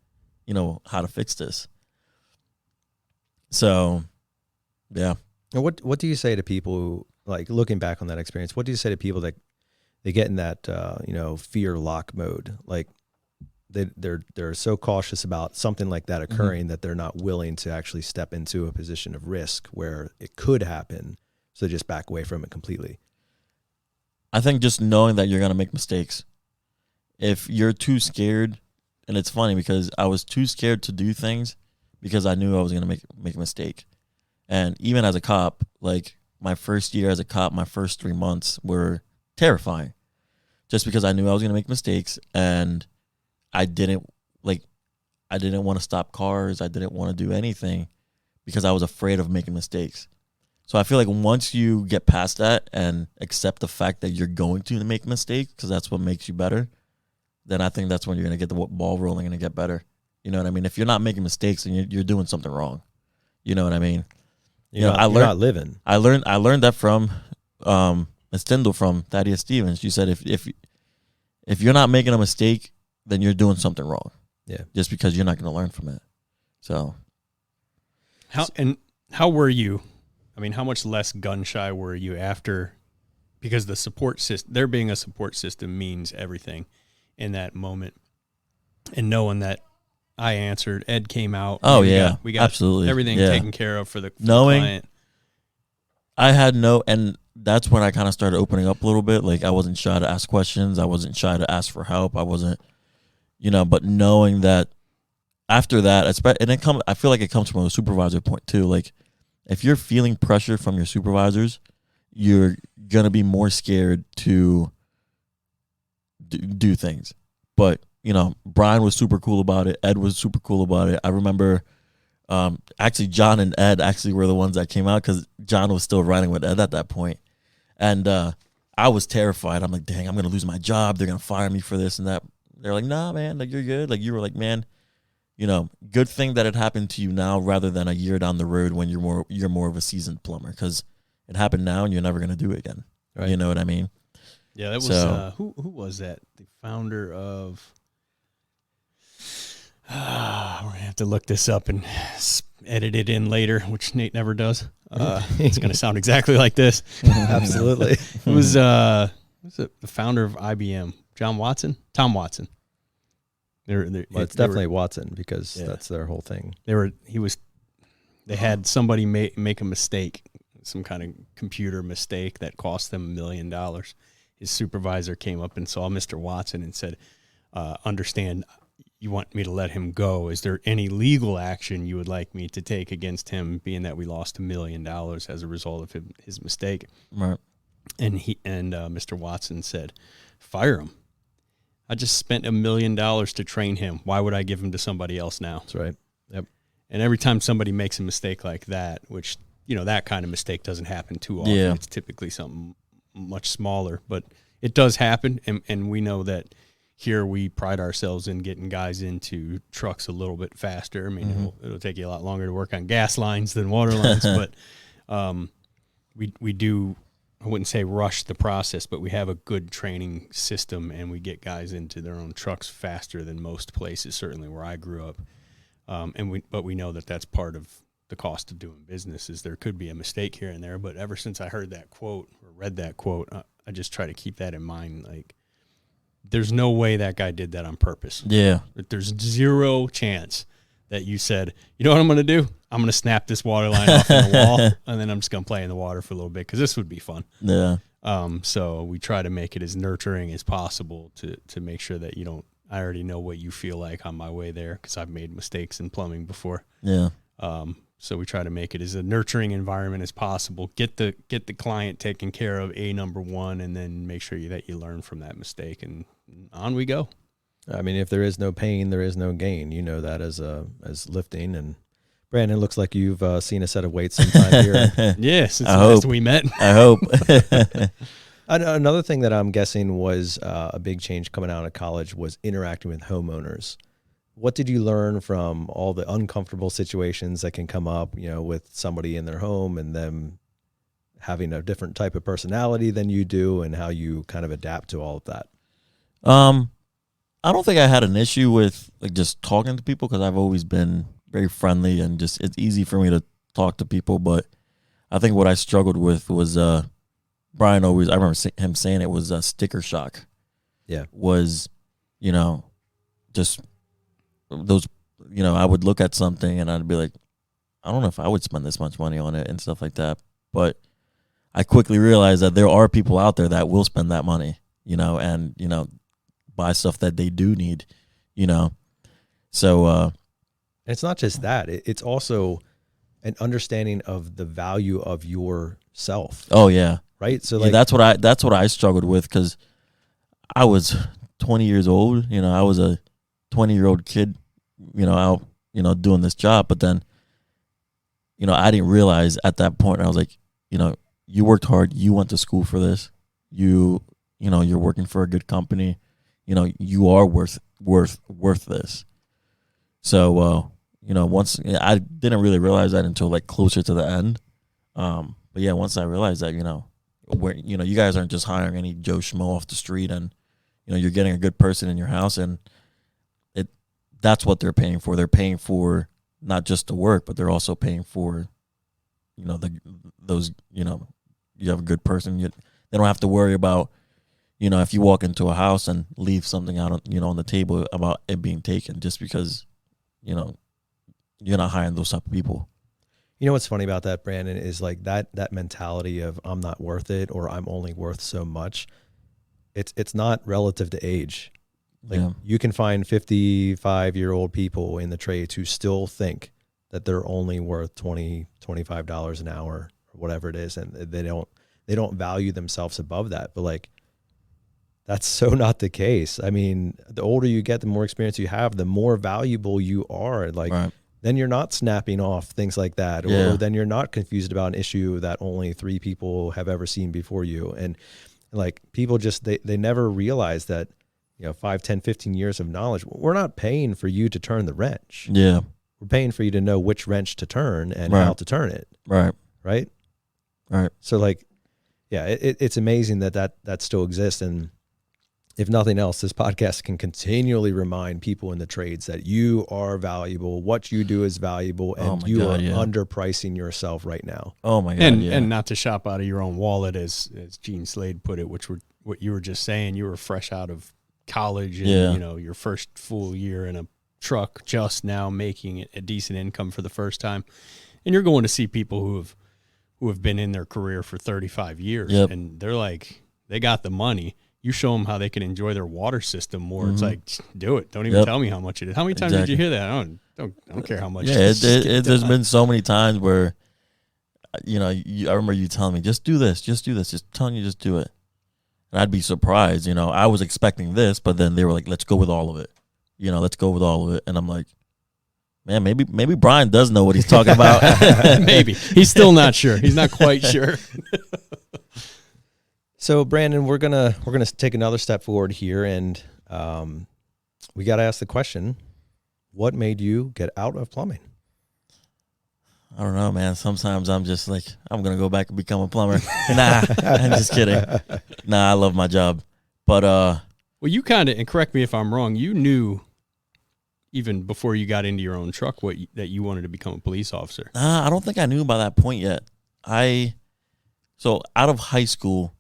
how to fix this. So, yeah. And what do you say to people who, like, looking back on that experience, what do you say to people that they get in that fear lock mode? Like they're so cautious about something like that occurring that they're not willing to actually step into a position of risk where it could happen. So they just back away from it completely. I think just knowing that you're going to make mistakes. If you're too scared, and it's funny because I was too scared to do things because I knew I was going to make a mistake. And even as a cop, like my first year as a cop, my first 3 months were terrifying just because I knew I was going to make mistakes, and I didn't want to stop cars. I didn't want to do anything because I was afraid of making mistakes. So I feel like once you get past that and accept the fact that you're going to make mistakes, because that's what makes you better, then I think that's when you're going to get the ball rolling and get better. You know what I mean? If you're not making mistakes, then you're doing something wrong. You know what I mean? You're not living. I learned that from a Stindle from Thaddeus Stevens. She said if you're not making a mistake, then you're doing something wrong. Yeah. Just because you're not going to learn from it. So how were you? I mean, how much less gun shy were you after? Because the support system, there being a support system means everything in that moment. And knowing that I answered, Ed came out. Oh, yeah. We got absolutely everything taken care of for the knowing client. I had and that's when I kind of started opening up a little bit. Like I wasn't shy to ask questions. I wasn't shy to ask for help. I wasn't, but knowing that after that, I feel like it comes from a supervisor point too. Like if you're feeling pressure from your supervisors, you're going to be more scared to do things. But, Brian was super cool about it. Ed was super cool about it. I remember actually Jon and Ed actually were the ones that came out because Jon was still riding with Ed at that point. And I was terrified. I'm like, dang, I'm going to lose my job. They're going to fire me for this and that. They're like, nah, man, like you're good. Like you were like, man, good thing that it happened to you now rather than a year down the road when you're more of a seasoned plumber, because it happened now and you're never going to do it again. Right. You know what I mean? Yeah, that was who was that? The founder of we're gonna have to look this up and edit it in later, which Nate never does. It's gonna sound exactly like this. Absolutely. It was the founder of IBM, Tom Watson. It's definitely Watson because that's their whole thing. They had somebody make a mistake, some kind of computer mistake that cost them $1 million. His supervisor came up and saw Mr. Watson and said, understand, you want me to let him go. Is there any legal action you would like me to take against him, being that we lost $1 million as a result of his mistake? Right. And Mr. Watson said, fire him. I just spent $1 million to train him. Why would I give him to somebody else now? That's right. Yep. And every time somebody makes a mistake like that, which, that kind of mistake doesn't happen too often. Yeah. It's typically something much smaller, but it does happen. And we know that here we pride ourselves in getting guys into trucks a little bit faster. I mean, it'll take you a lot longer to work on gas lines than water lines, but we do, I wouldn't say rush the process, but we have a good training system and we get guys into their own trucks faster than most places, certainly where I grew up. But we know that that's part of the cost of doing business. Is there could be a mistake here and there, but ever since I heard that quote or read that quote, I just try to keep that in mind. Like, there's no way that guy did that on purpose. Yeah. There's zero chance that you said, you know what I'm going to do? I'm going to snap this water line off in the wall, and then I'm just going to play in the water for a little bit because this would be fun. Yeah. So we try to make it as nurturing as possible to make sure that you don't. I already know what you feel like on my way there because I've made mistakes in plumbing before. Yeah. So we try to make it as a nurturing environment as possible. Get the client taken care of, number one, and then make sure that you learn from that mistake, and on we go. I mean, if there is no pain, there is no gain. You know that as lifting. And Brandon, looks like you've seen a set of weights sometime here. Yeah, since the last we met. I hope. Another thing that I'm guessing was a big change coming out of college was interacting with homeowners. what did you learn from all the uncomfortable situations that can come up, with somebody in their home and them having a different type of personality than you do, and how you kind of adapt to all of that? I don't think I had an issue with like just talking to people, because I've always been very friendly and just it's easy for me to talk to people. But I think what I struggled with was Brian always, I remember him saying it was sticker shock. Yeah. Was, just those, I would look at something and I'd be like, I don't know if I would spend this much money on it and stuff like that. But I quickly realized that there are people out there that will spend that money, and, buy stuff that they do need, So it's not just that. It's also an understanding of the value of yourself. Oh yeah. Right. So yeah, that's what I struggled with, because I was 20 years old. I was a 20-year-old kid, out, doing this job. But then, I didn't realize at that point, I was like, you worked hard. You went to school for this. You're working for a good company. You are worth this. So, once I didn't really realize that until like closer to the end. But yeah, once I realized that, where, you guys aren't just hiring any Joe Schmo off the street, and, you're getting a good person in your house, and that's what they're paying for. They're paying for not just the work, but they're also paying for, those, you have a good person. They don't have to worry about, if you walk into a house and leave something out, on the table, about it being taken, just because, you're not hiring those type of people. What's funny about that, Brandon, is like that mentality of I'm not worth it, or I'm only worth so much. It's not relative to age. Like you can find 55-year-old people in the trades who still think that they're only worth $20, $25 an hour or whatever it is. And they don't value themselves above that. But like, that's so not the case. I mean, the older you get, the more experience you have, the more valuable you are. Like, right. Then you're not snapping off things like that, or then you're not confused about an issue that only 3 people have ever seen before you. And like, people just, they never realize that, 5, 10, 15 years of knowledge, we're not paying for you to turn the wrench. Yeah. We're paying for you to know which wrench to turn and how to turn it. Right. Right. Right. So like, yeah, it's amazing that still exists. And if nothing else, this podcast can continually remind people in the trades that you are valuable. What you do is valuable, and are underpricing yourself right now. Oh my God. And not to shop out of your own wallet, as Gene Slade put it, which were what you were just saying. You were fresh out of college, and your first full year in a truck, just now making a decent income for the first time, and you're going to see people who have been in their career for 35 years, and they're like, they got the money. You show them how they can enjoy their water system more. It's like, do it. Don't even tell me how much it is. How many times did you hear that? I don't care how much. Yeah, there's been so many times where, I remember you telling me, just do this, just telling you, just do it. And I'd be surprised, I was expecting this, but then they were like, let's go with all of it. Let's go with all of it. And I'm like, man, maybe Brian does know what he's talking about. Maybe. He's still not sure. He's not quite sure. So Brandon, we're gonna take another step forward here, and we got to ask the question: what made you get out of plumbing? I don't know, man. Sometimes I'm just like, I'm gonna go back and become a plumber. Nah, I'm just kidding. Nah, I love my job, but well, you kind of, and correct me if I'm wrong, you knew even before you got into your own truck that you wanted to become a police officer. I don't think I knew by that point yet. So out of high school,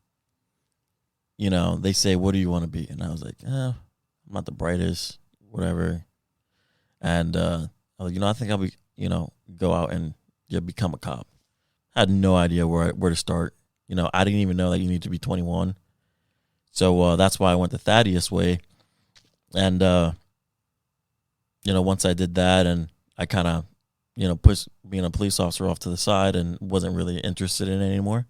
they say, what do you want to be? And I was like, I'm not the brightest, whatever. And I was like, I think I'll be, go out and become a cop. I had no idea where to start. I didn't even know that you need to be 21. So that's why I went the Thaddeus way. And, once I did that, and I kind of, pushed being a police officer off to the side and wasn't really interested in it anymore.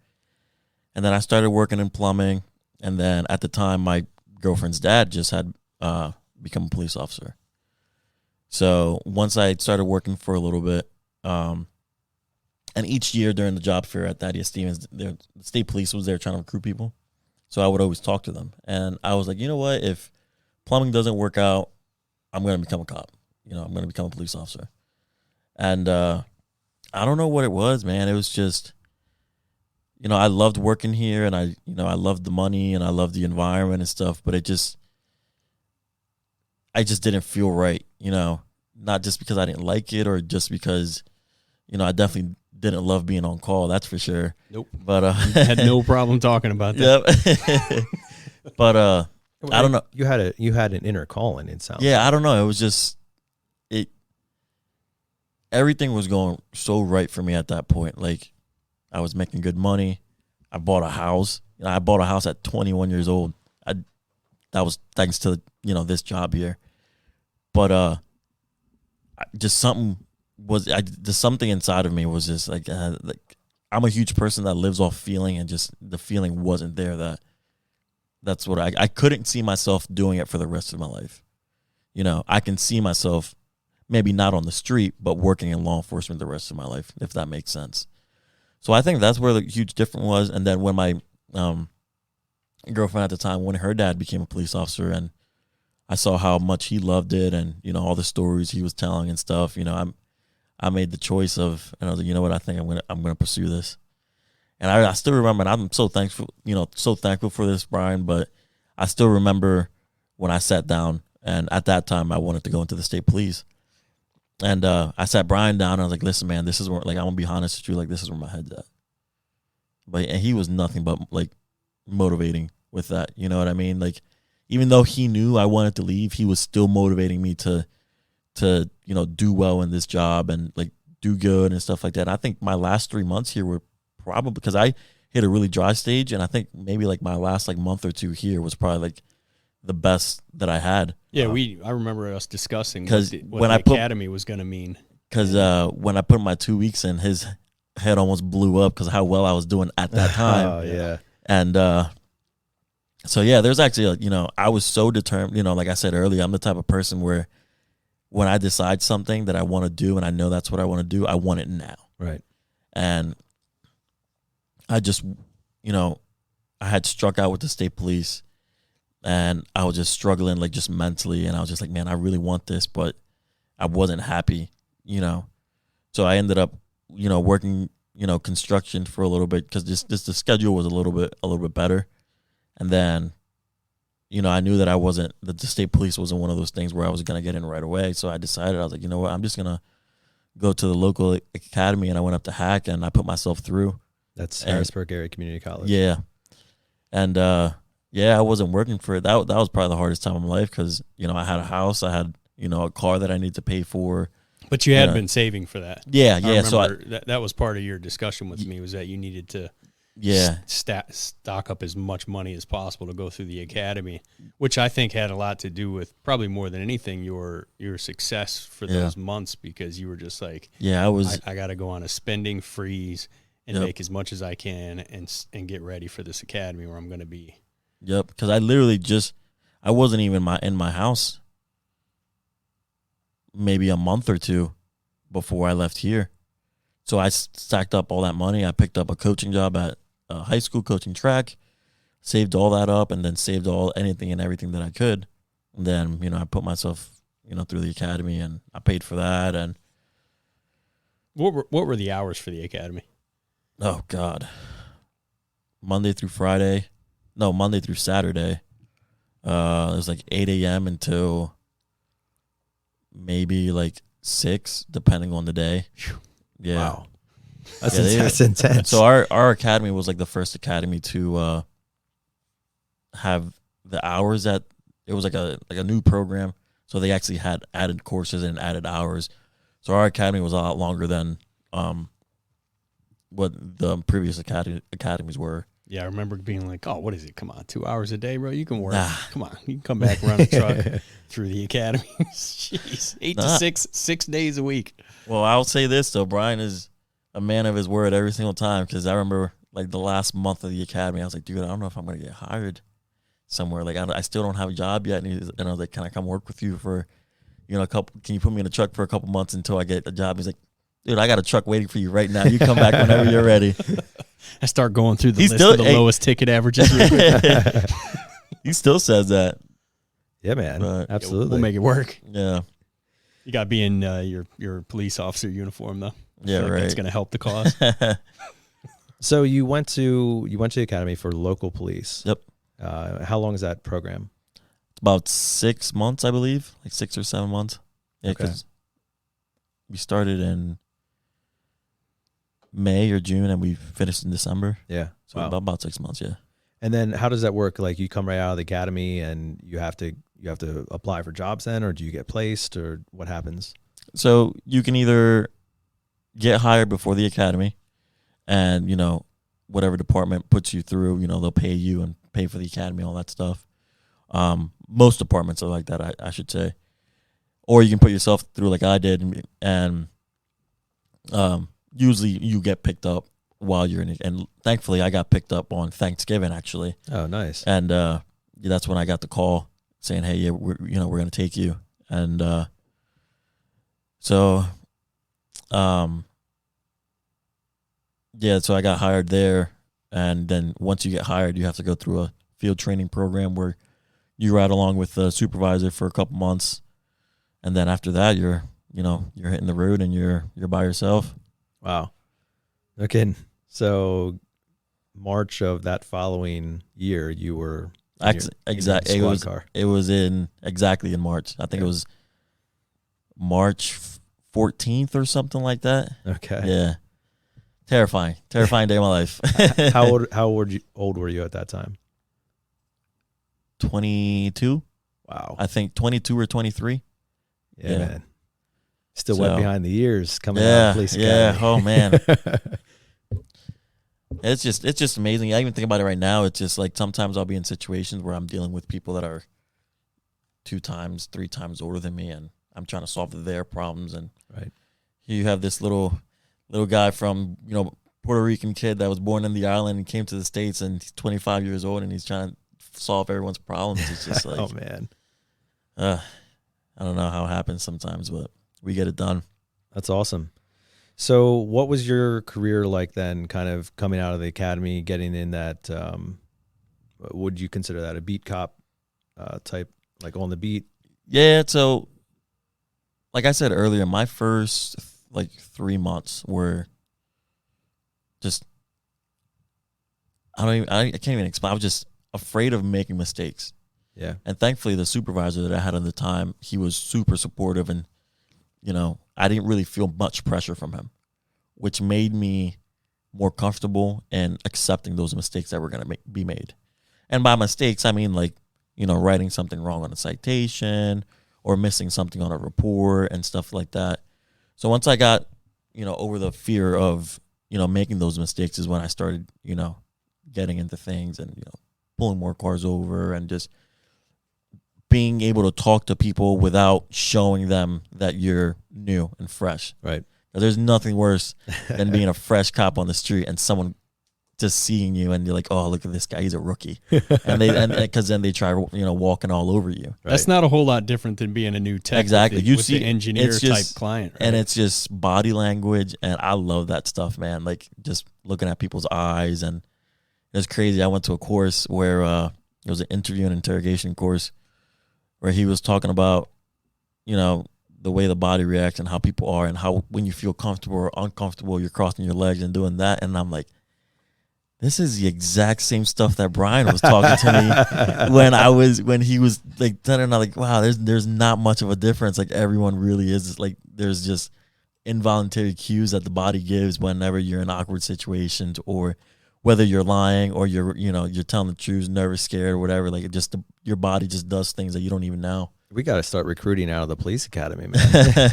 And then I started working in plumbing. And then at the time, my girlfriend's dad just had become a police officer. So once I started working for a little bit, and each year during the job fair at Thaddeus Stevens, the state police was there trying to recruit people. So I would always talk to them. And I was like, you know what? If plumbing doesn't work out, I'm going to become a cop. I'm going to become a police officer. And I don't know what it was, man. It was just, I loved working here, and I loved the money, and I loved the environment and stuff, but I just didn't feel right, not just because I didn't like it or just because, I definitely didn't love being on call. That's for sure. Nope. But had no problem talking about that. Yep. But I don't know. You had an inner calling. It sounds. Yeah, I don't know. It was just everything was going so right for me at that point. Like, I was making good money. I bought a house. I bought a house at 21 years old. That was thanks to this job here. But just something inside of me was just like I'm a huge person that lives off feeling, and just the feeling wasn't there. That's what I couldn't see myself doing it for the rest of my life. I can see myself maybe not on the street, but working in law enforcement the rest of my life, if that makes sense. So I think that's where the huge difference was. And then when my girlfriend at the time, when her dad became a police officer, and I saw how much he loved it, and all the stories he was telling and stuff, I made the choice of, and I was like, you know what, I think I'm gonna pursue this. And I still remember, and I'm so thankful, so thankful for this, Brian. But I still remember when I sat down, and at that time I wanted to go into the state police. And I sat Brian down, and I was like, listen, man, this is where, like, I'm gonna be honest with you, like, this is where my head's at. And he was nothing but like motivating with that. You know what I mean? Like, even though he knew I wanted to leave, he was still motivating me to do well in this job and like do good and stuff like that. And I think my last 3 months here were probably, because I hit a really dry stage, and I think maybe like my last like month or two here was probably like the best that I had. Yeah, I remember us discussing what the academy was going to mean. Because when I put my 2 weeks in, his head almost blew up because how well I was doing at that time. Oh yeah. And so yeah, there's actually I was so determined. Like I said earlier, I'm the type of person where when I decide something that I want to do, and I know that's what I want to do, I want it now. Right. And I just, I had struck out with the state police, and I was just struggling, like, just mentally. And I was just like, man, I really want this, but I wasn't happy, So I ended up, working, construction for a little bit, because the schedule was a little bit better. And then, I knew that the state police wasn't one of those things where I was going to get in right away. So I decided, I was like, you know what, I'm just going to go to the local academy. And I went up to Hack, and I put myself through. That's Harrisburg Area Community College. Yeah. And, I wasn't working for it. That was probably the hardest time of my life, because, I had a house, I had, a car that I needed to pay for. But you had been saving for that. Yeah, yeah. So that was part of your discussion with me, was that you needed to stock up as much money as possible to go through the academy, which I think had a lot to do with, probably more than anything, your success for those months, because you were just like, I got to go on a spending freeze and make as much as I can and get ready for this academy where I'm going to be. Yep, because I literally I wasn't even in my house maybe a month or two before I left here. So I stacked up all that money. I picked up a coaching job at high school, coaching track, saved all that up, and then saved anything and everything that I could. And then, I put myself, through the academy, and I paid for that. And what were the hours for the academy? Oh God, Monday through Saturday. It was like 8 a.m. until maybe like 6, depending on the day. Yeah. Wow. That's intense. So our academy was like the first academy to have the hours that it was like a new program. So they actually had added courses and added hours. So our academy was a lot longer than what the previous academies were. Yeah, I remember being like, oh, what is it? Come on, 2 hours a day, bro. You can work. Come on. You can come back, run a truck through the academy. Jeez. 8 to 6 days a week. Well, I'll say this, though. Brian is a man of his word every single time, because I remember, like, the last month of the academy, I was like, dude, I don't know if I'm going to get hired somewhere. Like, I still don't have a job yet. And I was like, can I come work with you for, a couple? Can you put me in a truck for a couple months until I get a job? He's like, dude, I got a truck waiting for you right now. You come back whenever you're ready. I start going through the list of the lowest ticket averages. He still says that. Yeah, man. But absolutely. We'll make it work. Yeah. You got to be in your police officer uniform though. Yeah, right. It's going to help the cause. So you went to the academy for local police. Yep. How long is that program? It's about 6 months, I believe, like 6 or 7 months. Yeah, Okay. because we started in May or June and we finished in December. Yeah. So about 6 months, yeah. And then how does that work? Like you come right out of the academy and you have to apply for jobs then, or do you get placed, or what happens? So you can either get hired before the academy and, whatever department puts you through, they'll pay you and pay for the academy, all that stuff. Most departments are like that, I should say. Or you can put yourself through like I did, and usually you get picked up while you're in it. And thankfully I got picked up on Thanksgiving, actually. Oh, nice. And that's when I got the call saying, hey, yeah, we're going to take you. And so I got hired there. And then once you get hired, you have to go through a field training program where you ride along with the supervisor for a couple months. And then after that, you're hitting the road and you're by yourself. Wow. Okay. So March of that following year, you were exactly. It was exactly in March. I think it was March 14th or something like that. Okay. Yeah. Terrifying day of my life. How old were you at that time? 22. Wow. I think 22 or 23. Yeah. Man. Still wet behind the ears coming out of police academy. Yeah. Oh man. It's just amazing. I even think about it right now. It's just like sometimes I'll be in situations where I'm dealing with people that are 2 times, 3 times older than me, and I'm trying to solve their problems. And right. You have this little guy from, Puerto Rican kid that was born in the island and came to the States, and he's 25 years old and he's trying to solve everyone's problems. It's just like, oh man. I don't know how it happens sometimes, but we get it done. That's awesome. So what was your career like then, kind of coming out of the academy, getting in that, would you consider that a beat cop type, like on the beat? Yeah. So like I said earlier, my first 3 months were just, I can't even explain. I was just afraid of making mistakes. Yeah. And thankfully the supervisor that I had at the time, he was super supportive, and, I didn't really feel much pressure from him, which made me more comfortable in accepting those mistakes that were going to be made. And by mistakes, I mean writing something wrong on a citation or missing something on a report and stuff like that. So once I got, over the fear of, making those mistakes is when I started, getting into things and, pulling more cars over and just being able to talk to people without showing them that you're new and fresh. Right. There's nothing worse than being a fresh cop on the street and someone just seeing you and you're like, oh, look at this guy, he's a rookie. Because then they try, walking all over you. Right. That's not a whole lot different than being a new tech. Exactly. With the engineer type client. Right? And it's just body language. And I love that stuff, man. Like just looking at people's eyes. And it's crazy. I went to a course where it was an interview and interrogation course where he was talking about, the way the body reacts and how people are and how when you feel comfortable or uncomfortable, you're crossing your legs and doing that. And I'm like, this is the exact same stuff that Brian was talking to me when he was like telling me, like, wow, there's not much of a difference. Like everyone really is like, there's just involuntary cues that the body gives whenever you're in awkward situations, or whether you're lying or you're telling the truth, nervous, scared, or whatever. Like your body just does things that you don't even know. We got to start recruiting out of the police academy, man.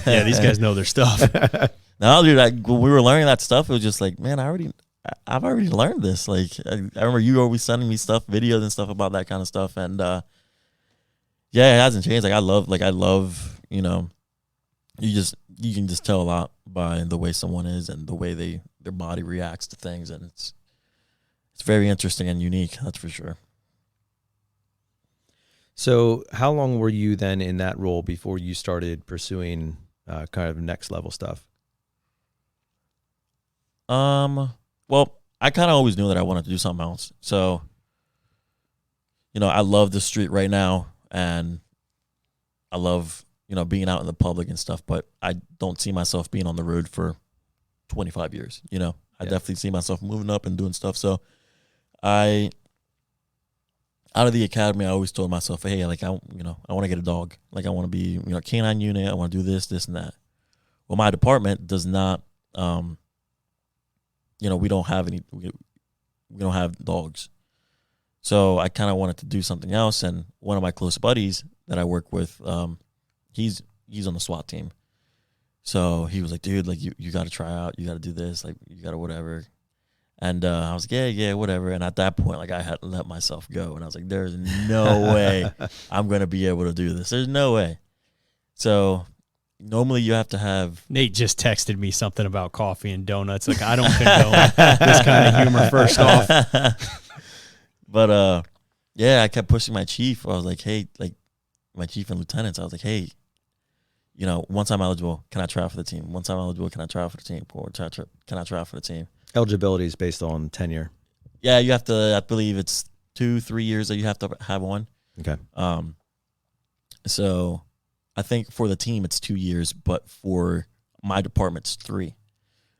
Yeah, these guys know their stuff. No, dude, when we were learning that stuff, it was just like, man, I've already learned this. Like, I remember you always sending me stuff, videos and stuff about that kind of stuff. And, yeah, it hasn't changed. Like, I love, you can just tell a lot by the way someone is and the way their body reacts to things. And it's very interesting and unique. That's for sure. So how long were you then in that role before you started pursuing kind of next level stuff? Well, I kind of always knew that I wanted to do something else. So, I love the street right now, and I love, being out in the public and stuff, but I don't see myself being on the road for 25 years. I definitely see myself moving up and doing stuff. So out of the academy, I always told myself, hey, like, I want to get a dog. Like, I want to be, canine unit. I want to do this, and that. Well, my department does not, we don't have we don't have dogs. So I kind of wanted to do something else. And one of my close buddies that I work with, he's on the SWAT team. So he was like, dude, like, you got to try out. You got to do this. Like, you got to whatever. And I was like, yeah, whatever. And at that point, like, I had to let myself go. And I was like, there's no way I'm going to be able to do this. There's no way. So normally you have to have. Nate just texted me something about coffee and donuts. Like, I don't condone this kind of humor, first off. But, yeah, I kept pushing my chief. I was like, hey, like, my chief and lieutenants, I was like, hey, once I'm eligible, can I try out for the team? Once I'm eligible, can I try out for the team? Or can I try out for the team? Eligibility is based on tenure. Yeah, you have to, I believe it's 2-3 years that you have to have one. Okay. So I think for the team it's 2 years, but for my department it's 3.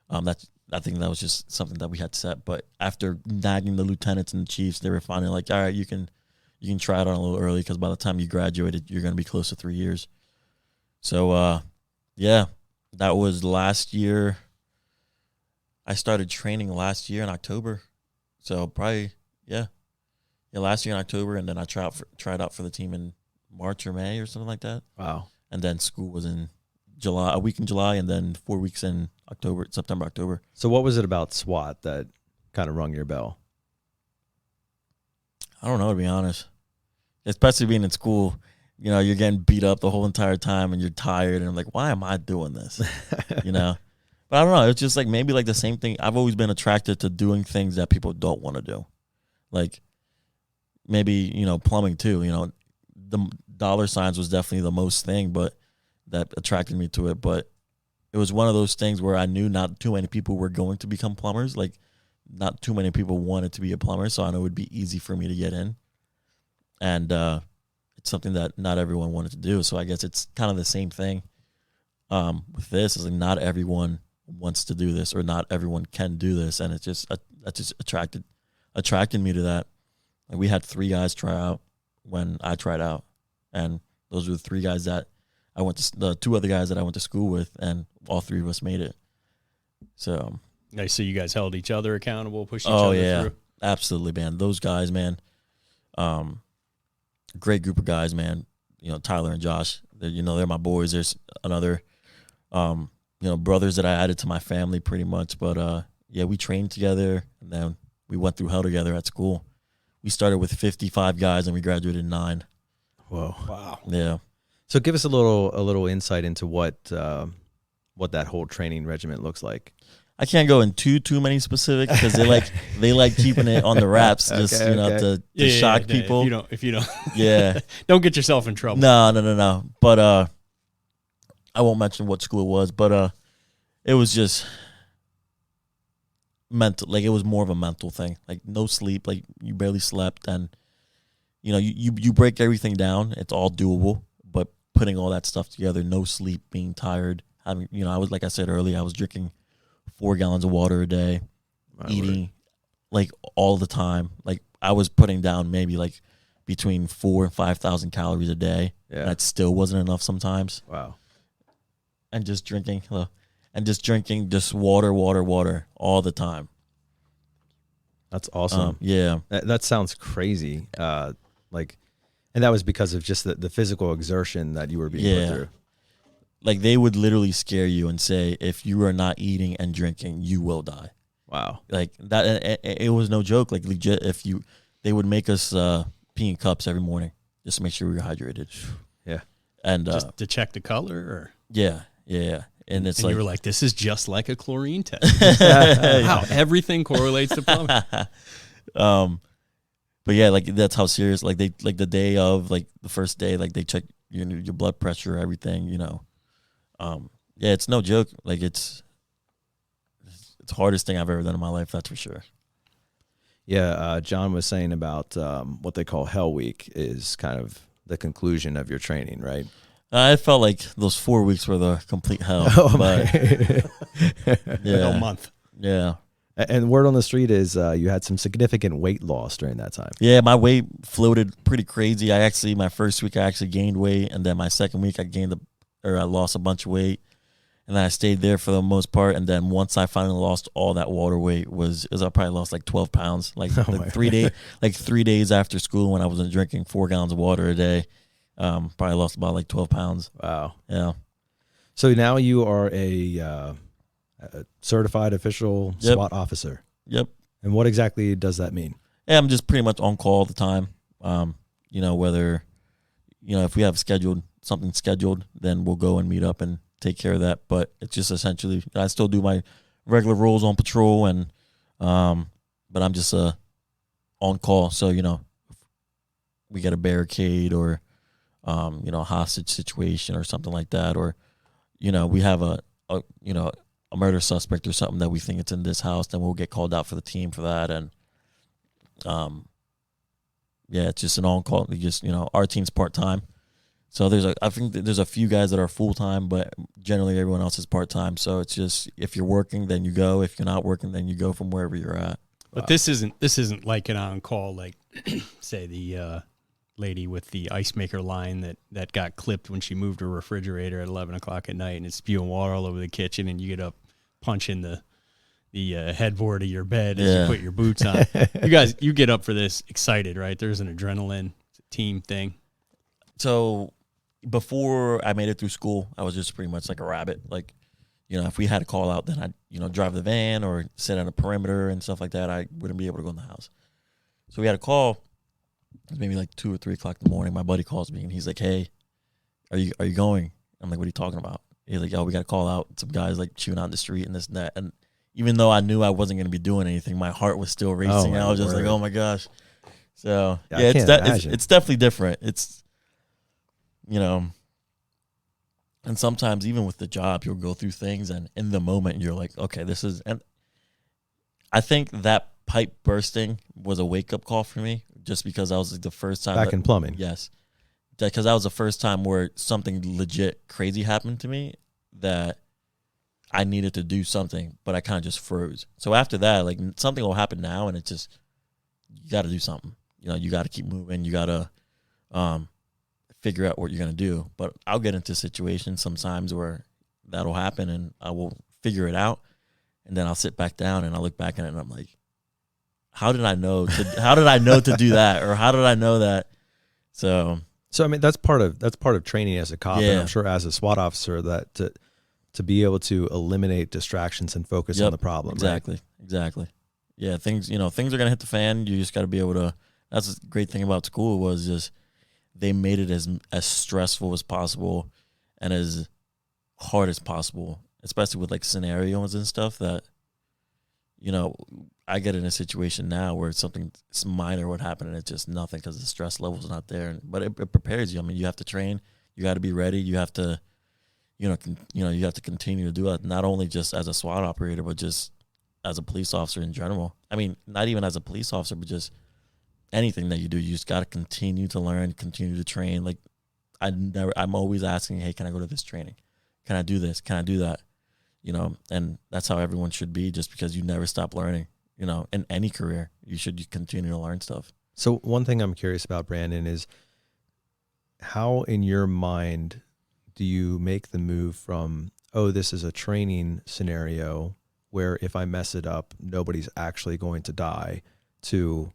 I think that was just something that we had set. But after nagging the lieutenants and the chiefs, they were finally like, all right, you can try it on a little early, because by the time you graduated, you're going to be close to 3 years. So, yeah, that was last year. I started training last year in October. So probably, yeah, last year in October. And then I tried out for the team in March or May or something like that. Wow. And then school was in July, a week in July, and then 4 weeks in September, October. So what was it about SWAT that kind of rung your bell? I don't know, to be honest. Especially being in school, you're getting beat up the whole entire time and you're tired. And I'm like, why am I doing this? But I don't know. It's just like maybe like the same thing. I've always been attracted to doing things that people don't want to do. Like maybe, plumbing too. The dollar signs was definitely the most thing, but that attracted me to it. But it was one of those things where I knew not too many people were going to become plumbers. Like not too many people wanted to be a plumber. So I know it would be easy for me to get in. And it's something that not everyone wanted to do. So I guess it's kind of the same thing with this. Is like not everyone wants to do this, or not everyone can do this, and it's just that just attracted me to that. Like we had 3 guys try out when I tried out, and those were the 3 guys that I went to, the 2 other guys that I went to school with, and all 3 of us made it. So nice. So you guys held each other accountable, pushed each other through. Absolutely, man. Those guys, man, great group of guys, man. Tyler and Josh, they're my boys. There's another brothers that I added to my family pretty much. But, yeah, we trained together, and then we went through hell together at school. We started with 55 guys, and we graduated in 9. Whoa. Wow. Yeah. So give us a little insight into what that whole training regiment looks like. I can't go into too many specifics because they like keeping it on the wraps, just to shock people. If you don't, yeah, don't get yourself in trouble. No. But I won't mention what school it was, but it was just mental. Like it was more of a mental thing. Like no sleep. Like you barely slept, and you break everything down. It's all doable, but putting all that stuff together, no sleep, being tired, having I was, like I said earlier, I was drinking 4 gallons of water a day, eating like all the time. Like I was putting down maybe like between 4,000 and 5,000 calories a day. Yeah. That still wasn't enough sometimes. Wow. And just drinking just water all the time. That's awesome. Yeah. That sounds crazy. And that was because of just the physical exertion that you were being put through. Like they would literally scare you and say, if you are not eating and drinking, you will die. Wow. Like that, it was no joke. Like legit, they would make us pee in cups every morning just to make sure we were hydrated. Yeah. And just to check the color, or yeah. And it's like you were like, this is just like a chlorine test. Wow, everything correlates to plumbing. But yeah, like that's how serious. Like they, like the day of, like the first day, like they check your blood pressure, everything. Yeah, it's no joke. Like it's the hardest thing I've ever done in my life. That's for sure. Yeah, Jon was saying about what they call Hell Week is kind of the conclusion of your training, right? I felt like those 4 weeks were the complete hell. Oh, but No month. Yeah. And word on the street is you had some significant weight loss during that time. Yeah, my weight floated pretty crazy. My first week I actually gained weight, and then my second week I lost a bunch of weight, and then I stayed there for the most part. And then once I finally lost all that water weight, I probably lost like 12 pounds, like 3 days after school when I wasn't drinking 4 gallons of water a day. Probably lost about like 12 pounds. Wow. Yeah. So now you are a certified official SWAT officer. Yep. And what exactly does that mean? Yeah, I'm just pretty much on call all the time. Whether, if we have something scheduled, then we'll go and meet up and take care of that. But it's just essentially, I still do my regular roles on patrol, and but I'm just on call. So, we get a barricade or, a hostage situation or something like that, or, we have a murder suspect or something that we think it's in this house, then we'll get called out for the team for that. And it's just an on-call. Our team's part-time. So I think there's a few guys that are full-time, but generally everyone else is part-time. So it's just, if you're working, then you go. If you're not working, then you go from wherever you're at. But this isn't like an on-call, like say the lady with the ice maker line that got clipped when she moved her refrigerator at 11 o'clock at night and it's spewing water all over the kitchen, and you get up punching the headboard of your bed as you put your boots on. You get up for this excited, right? There's an adrenaline team thing. So before I made it through school, I was just pretty much like a rabbit. Like, if we had a call out, then I'd, drive the van or sit on a perimeter and stuff like that. I wouldn't be able to go in the house. So we had a call. It was maybe like 2 or 3 o'clock in the morning. My buddy calls me and he's like, "Hey, are you going?" I'm like, "What are you talking about?" He's like, "Yo, we got to call out some guys like chewing out in the street and this and that." And even though I knew I wasn't going to be doing anything, my heart was still racing. I was just like, "Oh my gosh!" So it's definitely different. It's and sometimes even with the job, you'll go through things, and in the moment, you're like, "Okay, this is." And I think that pipe bursting was a wake up call for me, just because that was like the first time back in plumbing. Yes, because that was the first time where something legit crazy happened to me that I needed to do something, but I kind of just froze. So after that, like, something will happen now, and it's just, you got to do something. You got to keep moving. You got to figure out what you're going to do. But I'll get into situations sometimes where that'll happen, and I will figure it out, and then I'll sit back down and I'll look back at it, and I'm like, how did I know to do that, or how did I know that? So I mean, that's part of training as a cop, and I'm sure as a SWAT officer, that to be able to eliminate distractions and focus on the problem. Exactly. Right? Exactly. Yeah, things are gonna hit the fan. You just got to be able to. That's the great thing about school, was just they made it as stressful as possible and as hard as possible, especially with like scenarios and stuff that, I get in a situation now where something minor would happen and it's just nothing because the stress level's not there. But it prepares you. I mean, you have to train. You got to be ready. You have to, you have to continue to do it, not only just as a SWAT operator, but just as a police officer in general. I mean, not even as a police officer, but just anything that you do, you just got to continue to learn, continue to train. Like, I'm always asking, hey, can I go to this training? Can I do this? Can I do that? And that's how everyone should be, just because you never stop learning. In any career, you should continue to learn stuff. So one thing I'm curious about, Brandon, is how in your mind do you make the move from, oh, this is a training scenario where if I mess it up, nobody's actually going to die, to,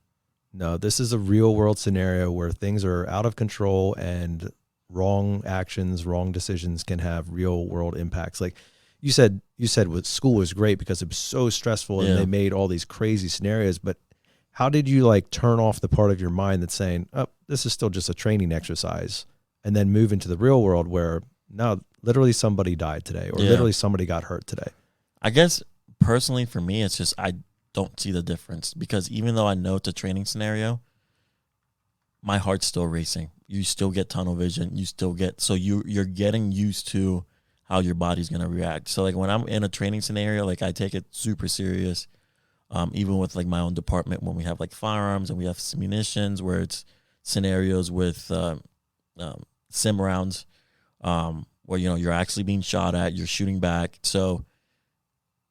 no, this is a real world scenario where things are out of control and wrong actions, wrong decisions can have real world impacts? Like, you said with school was great because it was so stressful and they made all these crazy scenarios, but how did you like turn off the part of your mind that's saying, oh, this is still just a training exercise, and then move into the real world where no, literally somebody died today, or literally somebody got hurt today? I guess personally for me, it's just, I don't see the difference, because even though I know it's a training scenario, my heart's still racing. You still get tunnel vision. You still get, so you're getting used to how your body's going to react. So like when I'm in a training scenario, like I take it super serious. Even with like my own department, when we have like firearms and we have munitions, where it's scenarios with sim rounds, where, you know, you're actually being shot at, you're shooting back. So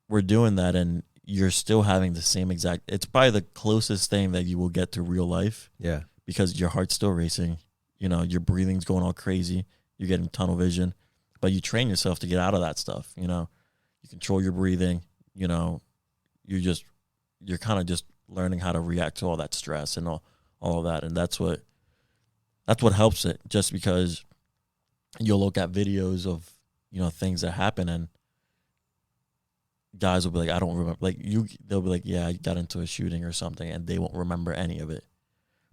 we're doing that, and you're still having the same exact, it's probably the closest thing that you will get to real life. Yeah. Because your heart's still racing, you know, your breathing's going all crazy, you're getting tunnel vision, but you train yourself to get out of that stuff, you know. You control your breathing, you know, you're kind of just learning how to react to all that stress and all of that. And that's what helps it, just because you'll look at videos of, you know, things that happen, and guys will be like, I don't remember, like they'll be like, yeah, I got into a shooting or something, and they won't remember any of it.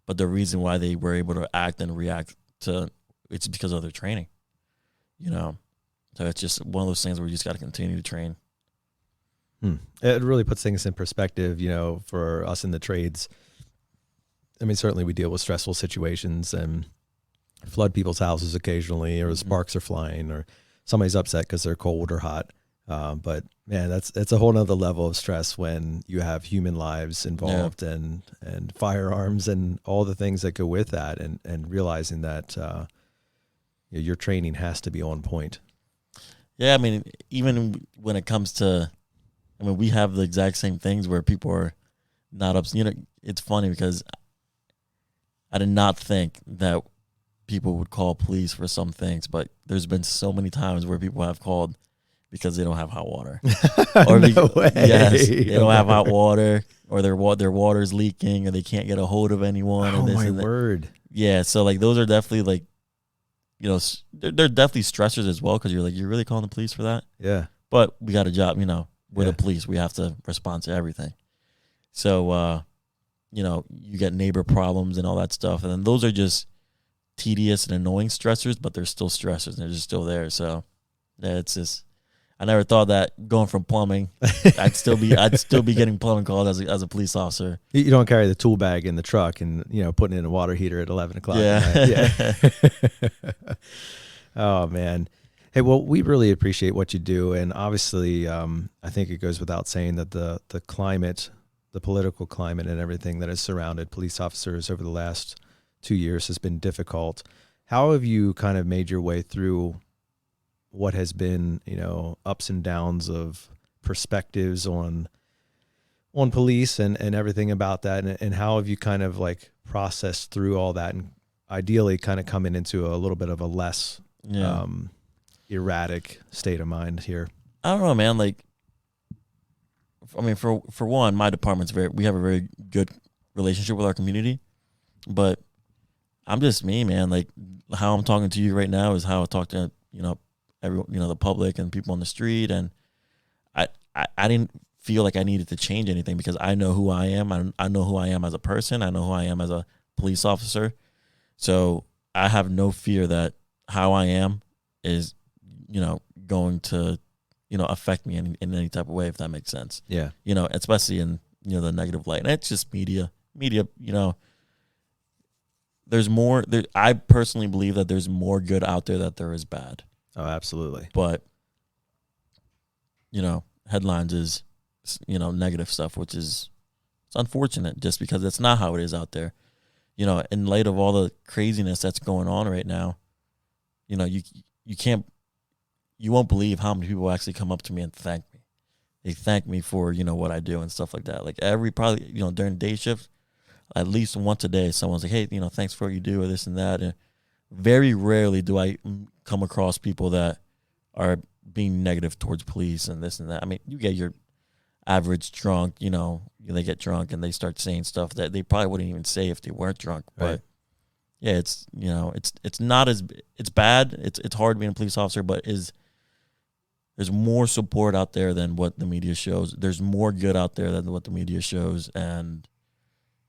But the reason why they were able to act and react to it's because of their training, you know. So it's just one of those things where you just got to continue to train. It really puts things in perspective, you know, for us in the trades. I mean, certainly we deal with stressful situations and flood people's houses occasionally, or the sparks are flying, or somebody's upset because they're cold or hot. But man, it's a whole nother level of stress when you have human lives involved, and firearms and all the things that go with that, and realizing that your training has to be on point. Yeah, I mean, even when it comes to, I mean, we have the exact same things where people are not upset. You know, it's funny because I did not think that people would call police for some things, but there's been so many times where people have called because they don't have hot water. Or No way. Yes, they don't have hot water, or their water's leaking, or they can't get a hold of anyone. Oh, and my word. Yeah, so like those are definitely like, you know, they're definitely stressors as well, because you're like, you're really calling the police for that? Yeah. But we got a job, you know, we're the police. We have to respond to everything. So, you know, you get neighbor problems and all that stuff. And then those are just tedious and annoying stressors, but they're still stressors, and they're just still there. So, yeah, it's just, I never thought that going from plumbing, I'd still be getting plumbing called as a police officer. You don't carry the tool bag in the truck and, you know, putting in a water heater at 11 o'clock. Yeah. Yeah. Oh, man. Hey, well, we really appreciate what you do. And obviously, I think it goes without saying that the climate, the political climate and everything that has surrounded police officers over the last 2 years has been difficult. How have you kind of made your way through what has been, you know, ups and downs of perspectives on police and everything about that? And how have you kind of like processed through all that, and ideally kind of coming into a little bit of a less erratic state of mind here? I don't know, man. Like, I mean, for one, my department's we have a very good relationship with our community, but I'm just me, man. Like, how I'm talking to you right now is how I talk to, you know, everyone, you know, the public and people on the street. And I didn't feel like I needed to change anything, because I know who I am. I know who I am as a person. I know who I am as a police officer. So I have no fear that how I am is, you know, going to, you know, affect me in any type of way, if that makes sense. Yeah. You know, especially in, you know, the negative light. And it's just media, you know, there's more there. I personally believe that there's more good out there than there is bad. Oh, absolutely. But, you know, headlines is, you know, negative stuff, which is, it's unfortunate, just because it's not how it is out there. You know, in light of all the craziness that's going on right now, you know, you won't believe how many people actually come up to me and thank me. They thank me for, you know, what I do and stuff like that. Like probably, you know, during day shift, at least once a day, someone's like, hey, you know, thanks for what you do, or this and that. And very rarely do I come across people that are being negative towards police and this and that. I mean, you get your average drunk, you know, they get drunk and they start saying stuff that they probably wouldn't even say if they weren't drunk. Right. But yeah, it's, you know, it's not as, it's bad. It's hard being a police officer, but there's more support out there than what the media shows. There's more good out there than what the media shows. And,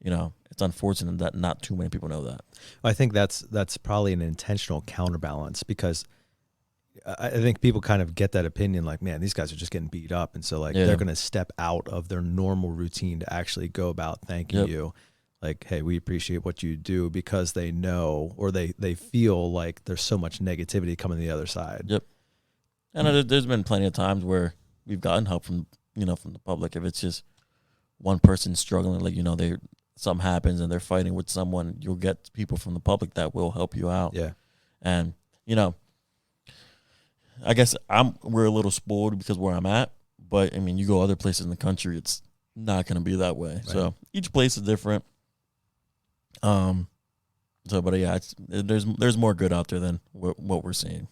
you know, it's unfortunate that not too many people know that. I think that's probably an intentional counterbalance, because I think people kind of get that opinion like, man, these guys are just getting beat up. And so like they're going to step out of their normal routine to actually go about thanking you. Like, hey, we appreciate what you do, because they know, or they feel like there's so much negativity coming the other side. Yep. And there's been plenty of times where we've gotten help from, you know, from the public. If it's just one person struggling, like, you know, something happens and they're fighting with someone, you'll get people from the public that will help you out. Yeah. And, you know, I guess we're a little spoiled because where I'm at, but I mean, you go other places in the country, it's not going to be that way. Right. So each place is different. But yeah, there's more good out there than what we're seeing.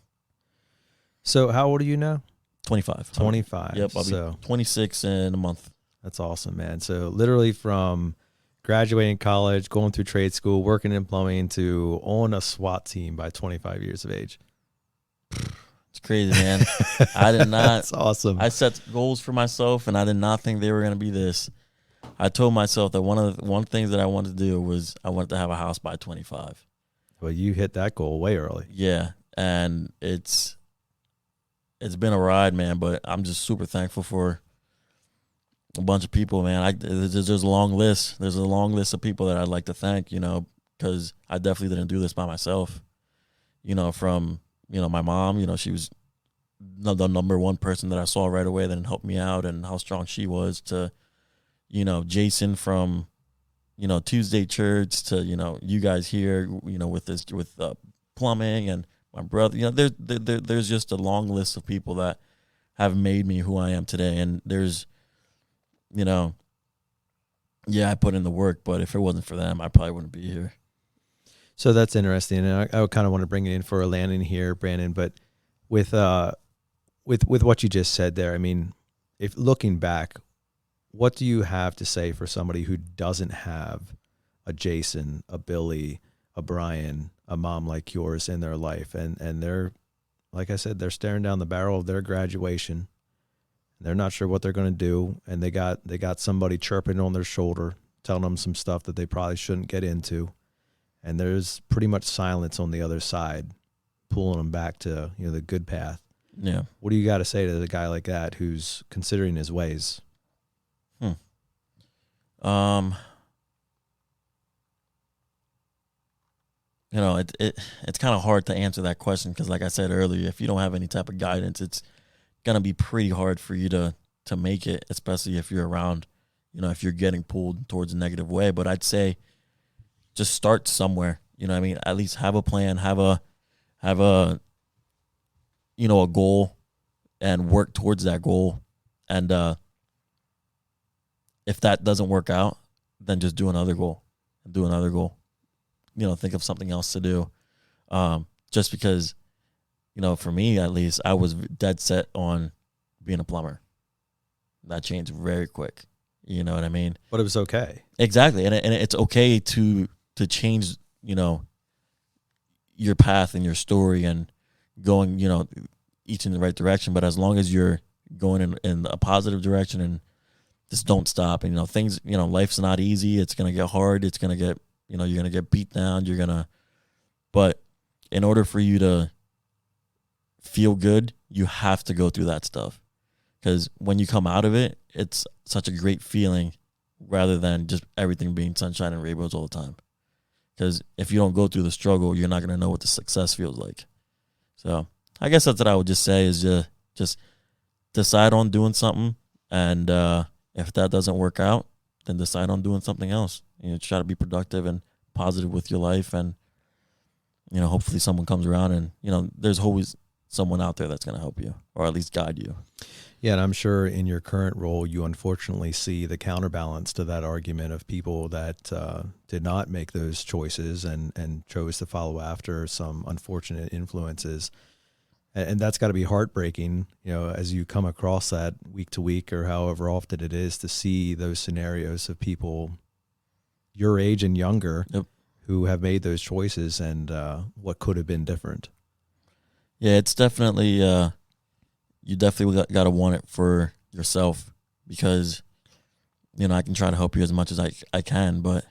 So how old are you now? 25. 25. Yep, I'll be 26 in a month. That's awesome, man. So literally from graduating college, going through trade school, working in plumbing, to on a SWAT team by 25 years of age. It's crazy, man. I did not. That's awesome. I set goals for myself, and I did not think they were going to be this. I told myself that one thing that I wanted to do was I wanted to have a house by 25. Well, you hit that goal way early. Yeah, and it's been a ride, man, but I'm just super thankful for a bunch of people, man. There's a long list. There's a long list of people that I'd like to thank, because I definitely didn't do this by myself. From, my mom, she was the number one person that I saw right away that helped me out and how strong she was, to, Jason from, Tuesday Church, to, you guys here, with plumbing, and my brother. There's just a long list of people that have made me who I am today. And there's, I put in the work, but if it wasn't for them, I probably wouldn't be here. So that's interesting, and I kind of want to bring it in for a landing here, Brandon. But with what you just said there, I mean, if looking back, what do you have to say for somebody who doesn't have a Jason, a Billy, a Brian, a mom like yours in their life, and they're, like I said, they're staring down the barrel of their graduation. They're not sure what they're going to do, and they got somebody chirping on their shoulder, telling them some stuff that they probably shouldn't get into, and there's pretty much silence on the other side, pulling them back to the good path. Yeah. What do you got to say to the guy like that who's considering his ways? It's kind of hard to answer that question because, like I said earlier, if you don't have any type of guidance, it's gonna be pretty hard for you to make it, especially if you're around, if you're getting pulled towards a negative way. But I'd say just start somewhere. At least have a plan, have a a goal, and work towards that goal. And if that doesn't work out, then just do another goal. Think of something else to do. Just because, for me at least, I was dead set on being a plumber. That changed very quick. You know what I mean? But it was okay. Exactly. And it's okay to change, your path and your story and going, each in the right direction. But as long as you're going in a positive direction and just don't stop. And, things, life's not easy. It's going to get hard. It's going to get, you're going to get beat down. But in order for you to feel good, you have to go through that stuff. Because when you come out of it, it's such a great feeling rather than just everything being sunshine and rainbows all the time. Because if you don't go through the struggle, you're not going to know what the success feels like. So I guess that's what I would just say is just decide on doing something. And if that doesn't work out, then decide on doing something else. Try to be productive and positive with your life. And, hopefully someone comes around and, there's always someone out there that's going to help you or at least guide you. Yeah, and I'm sure in your current role, you unfortunately see the counterbalance to that argument of people that did not make those choices and chose to follow after some unfortunate influences. And that's got to be heartbreaking, as you come across that week to week or however often it is, to see those scenarios of people your age and younger who have made those choices and what could have been different. Yeah, it's definitely you definitely got to want it for yourself because, I can try to help you as much as I can, but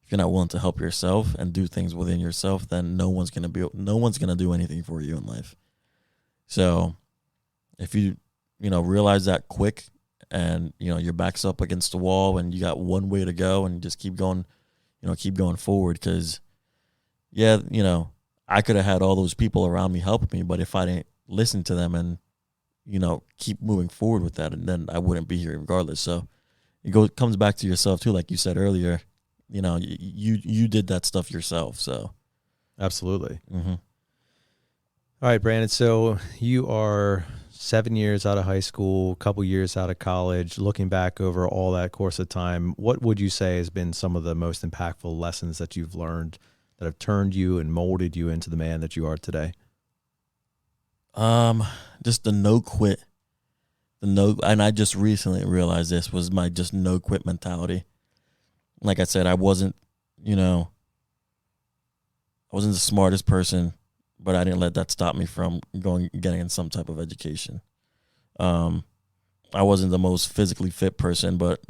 if you're not willing to help yourself and do things within yourself, then no one's going to do anything for you in life. So if you realize that quick and, your back's up against the wall and you got one way to go and just keep going forward. Cause I could have had all those people around me helping me, but if I didn't listen to them and, keep moving forward with that, and then I wouldn't be here regardless. So it comes back to yourself too. Like you said earlier, you did that stuff yourself. So. Absolutely. Mm-hmm. All right, Brandon. So you are 7 years out of high school, a couple years out of college. Looking back over all that course of time, what would you say has been some of the most impactful lessons that you've learned that have turned you and molded you into the man that you are today? Just the no quit. And I just recently realized this was my just no quit mentality. Like I said, I wasn't the smartest person, but I didn't let that stop me from getting in some type of education. I wasn't the most physically fit person, but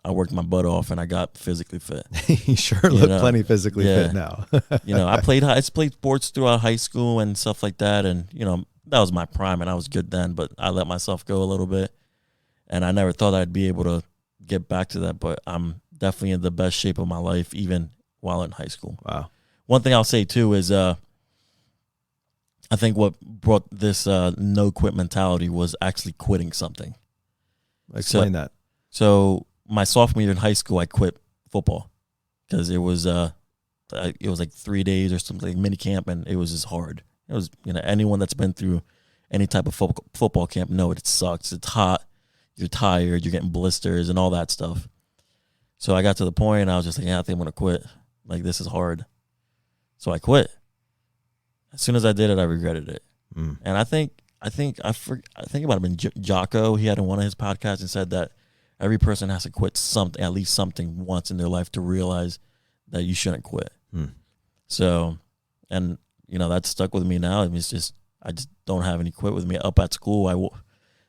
I worked my butt off and I got physically fit. You sure look plenty physically fit now. I played sports throughout high school and stuff like that, and that was my prime and I was good then, but I let myself go a little bit, and I never thought I'd be able to get back to that, but I'm definitely in the best shape of my life even while in high school. Wow. One thing I'll say too is I think what brought this no quit mentality was actually quitting something. Explain that. So my sophomore year in high school, I quit football because it was like 3 days or something, like mini camp, and it was just hard. It was, anyone that's been through any type of football camp know it sucks. It's hot. You're tired. You're getting blisters and all that stuff. So I got to the point I was just like, I think I'm going to quit. Like, this is hard. So I quit. As soon as I did it, I regretted it. And I think it might have been Jocko. He had in one of his podcasts and said that every person has to quit something, at least something once in their life to realize that you shouldn't quit. So, and that stuck with me now. I just don't have any quit with me. Up at school,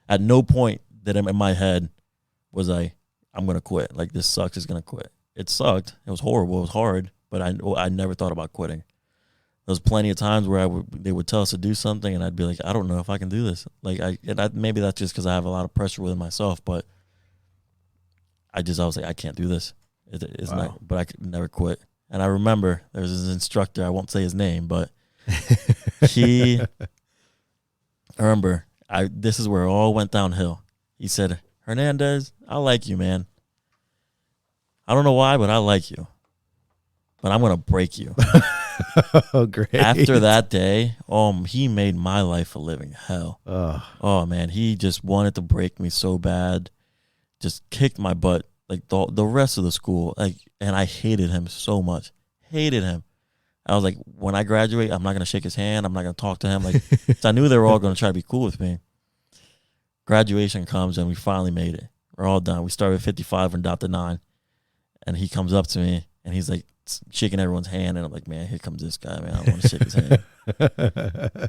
at no point that in my head was I'm going to quit. Like, this sucks, is going to quit. It sucked. It was horrible. It was hard, but I never thought about quitting. There was plenty of times where they would tell us to do something, and I'd be like, I don't know if I can do this. Like, maybe that's just because I have a lot of pressure within myself, but I was like, I can't do this. It's not, but I could never quit. And I remember there was this instructor, I won't say his name, but I remember this is where it all went downhill. He said, Hernandez, I like you, man. I don't know why, but I like you. But I'm going to break you. Oh, great. After that day, he made my life a living hell. Oh, man, he just wanted to break me so bad. Just kicked my butt like the rest of the school. Like, and I hated him so much. Hated him. I was like, when I graduate, I'm not going to shake his hand. I'm not going to talk to him. Like, so I knew they were all going to try to be cool with me. Graduation comes, and we finally made it. We're all done. We started at 55 and got to 9. And he comes up to me, and he's like shaking everyone's hand. And I'm like, man, here comes this guy, man. I want to shake his hand.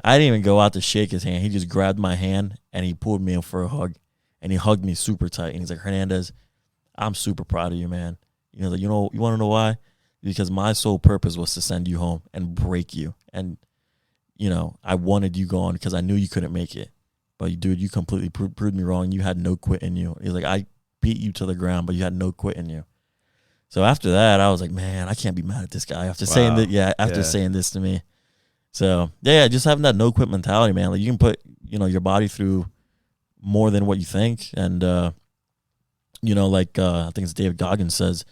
I didn't even go out to shake his hand. He just grabbed my hand, and he pulled me in for a hug. And he hugged me super tight. And he's like, Hernandez, I'm super proud of you, man. You want to know why? Because my sole purpose was to send you home and break you. And, I wanted you gone because I knew you couldn't make it. But, dude, you completely proved me wrong. You had no quit in you. He's like, I beat you to the ground, but you had no quit in you. So after that, I was like, man, I can't be mad at this guy after saying that. Saying this to me. So, just having that no quit mentality, man. Like, you can put, your body through more than what you think. And, I think it's David Goggins says,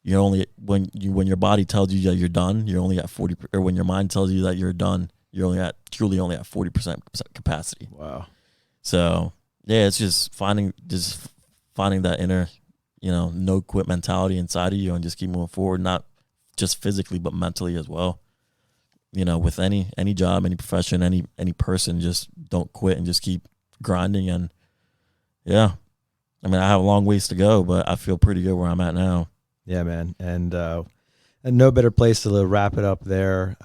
you're only when your body tells you that you're done, you're only at 40, or when your mind tells you that you're done, you're truly only at 40% capacity. Wow. So it's just finding that inner, no quit mentality inside of you and just keep moving forward, not just physically but mentally as well. With any job, any profession, any person, just don't quit and just keep grinding. And I have a long ways to go, but I feel pretty good where I'm at now. Yeah, man. And no better place to wrap it up there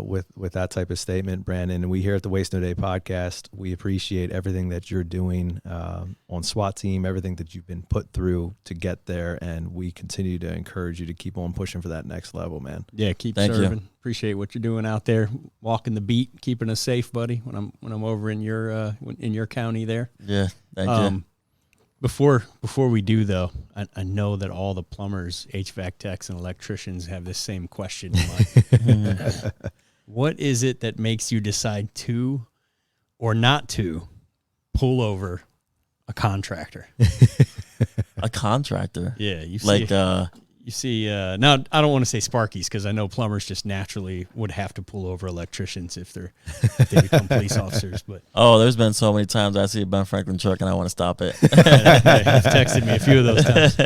with that type of statement, Brandon. And we here at the Waste No Day podcast, we appreciate everything that you're doing on SWAT team, everything that you've been put through to get there. And we continue to encourage you to keep on pushing for that next level, man. Yeah, keep serving. Appreciate what you're doing out there, walking the beat, keeping us safe, buddy, when I'm over in your county there. Yeah, thank you. Before we do, though, I know that all the plumbers, HVAC techs, and electricians have this same question in mind. What is it that makes you decide to or not to pull over a contractor? A contractor? Yeah, you You see, now I don't want to say Sparkies because I know plumbers just naturally would have to pull over electricians if they become police officers. But Oh, there's been so many times I see a Ben Franklin truck and I want to stop it. you've texted me a few of those times.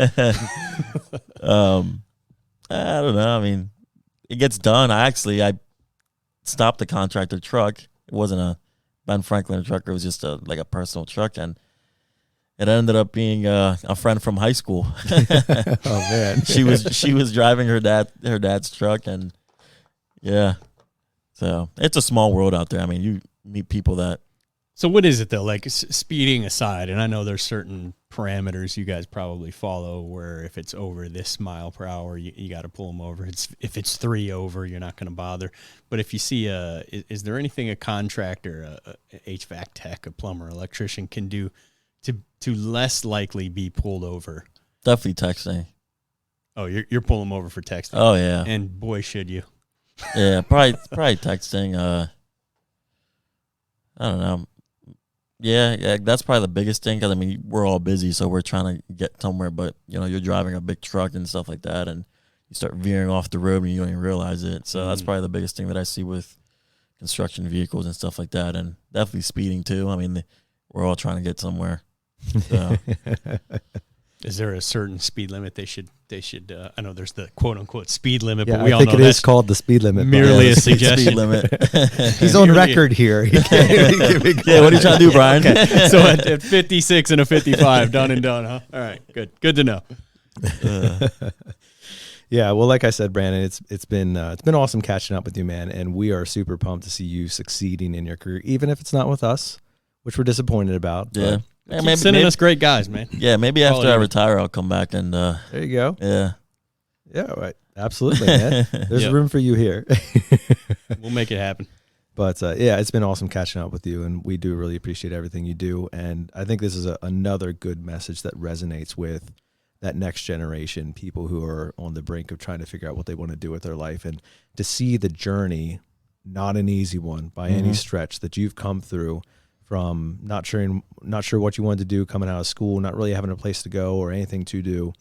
I don't know. I mean, it gets done. I stopped the contractor truck. It wasn't a Ben Franklin truck. It was just a personal truck, and it ended up being a friend from high school. Oh man, she was driving her dad's truck, and yeah. So it's a small world out there. I mean, you meet people that. So what is it though? Like speeding aside, and I know there's certain parameters you guys probably follow where if it's over this mile per hour, you got to pull them over. If it's 3 over, you're not going to bother. But if you see is there anything a contractor, a HVAC tech, a plumber, electrician can do to less likely be pulled over? Definitely texting. Oh, you're pulling them over for texting. Oh yeah, and boy should you. Yeah, probably texting. I don't know. Yeah, that's probably the biggest thing because I mean we're all busy, so we're trying to get somewhere. But you're driving a big truck and stuff like that, and you start veering off the road and you don't even realize it. So that's probably the biggest thing that I see with construction vehicles and stuff like that, and definitely speeding too. I mean, we're all trying to get somewhere. So. Is there a certain speed limit they should? I know there's the quote unquote speed limit, yeah, but we I all think know it is called the speed limit. Merely a Speed suggestion. limit. He's on record here. He can't Yeah, what are you trying to do, Brian? Okay. So at 56 and a 55, done and done, huh? All right, good to know. Yeah, well, like I said, Brandon, it's been awesome catching up with you, man, and we are super pumped to see you succeeding in your career, even if it's not with us, which we're disappointed about. Yeah. Keep sending us great guys, man. Yeah, maybe after I retire, I'll come back and. There you go. Yeah. Yeah, right. Absolutely, man. There's room for you here. We'll make it happen. But yeah, it's been awesome catching up with you, and we do really appreciate everything you do. And I think this is another good message that resonates with that next generation, people who are on the brink of trying to figure out what they want to do with their life, and to see the journey, not an easy one by any stretch, that you've come through. From not sure what you wanted to do coming out of school, not really having a place to go or anything to do,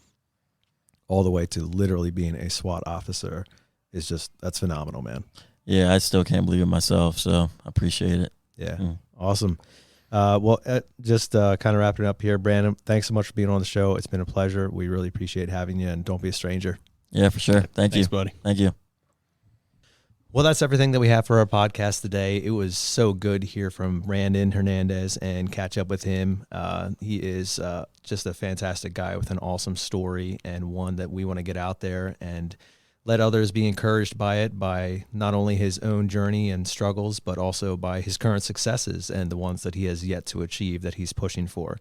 all the way to literally being a SWAT officer that's phenomenal, man. Yeah, I still can't believe it myself, so I appreciate it. Yeah, awesome. Just kind of wrapping up here, Brandon, thanks so much for being on the show. It's been a pleasure. We really appreciate having you, and don't be a stranger. Yeah, for sure. Thanks, you, buddy. Thank you. Well, that's everything that we have for our podcast today. It was so good to hear from Brandon Hernandez and catch up with him. He is just a fantastic guy with an awesome story, and one that we want to get out there and let others be encouraged by it, by not only his own journey and struggles, but also by his current successes and the ones that he has yet to achieve that he's pushing for.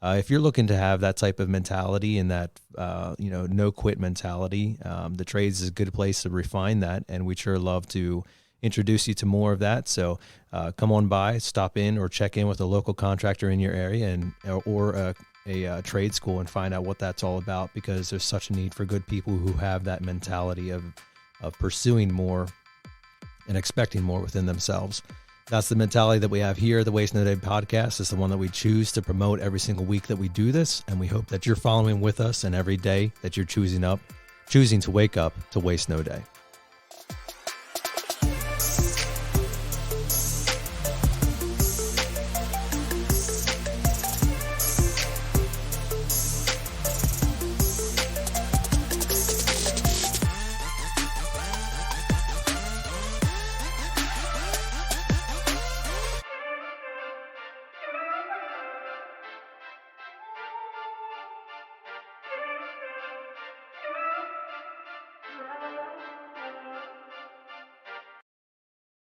If you're looking to have that type of mentality and that, no quit mentality, the trades is a good place to refine that. And we'd sure love to introduce you to more of that. So come on by, stop in, or check in with a local contractor in your area or a trade school and find out what that's all about, because there's such a need for good people who have that mentality of pursuing more and expecting more within themselves. That's the mentality that we have here. The Waste No Day podcast is the one that we choose to promote every single week that we do this. And we hope that you're following with us, and every day that you're choosing to wake up to waste no day.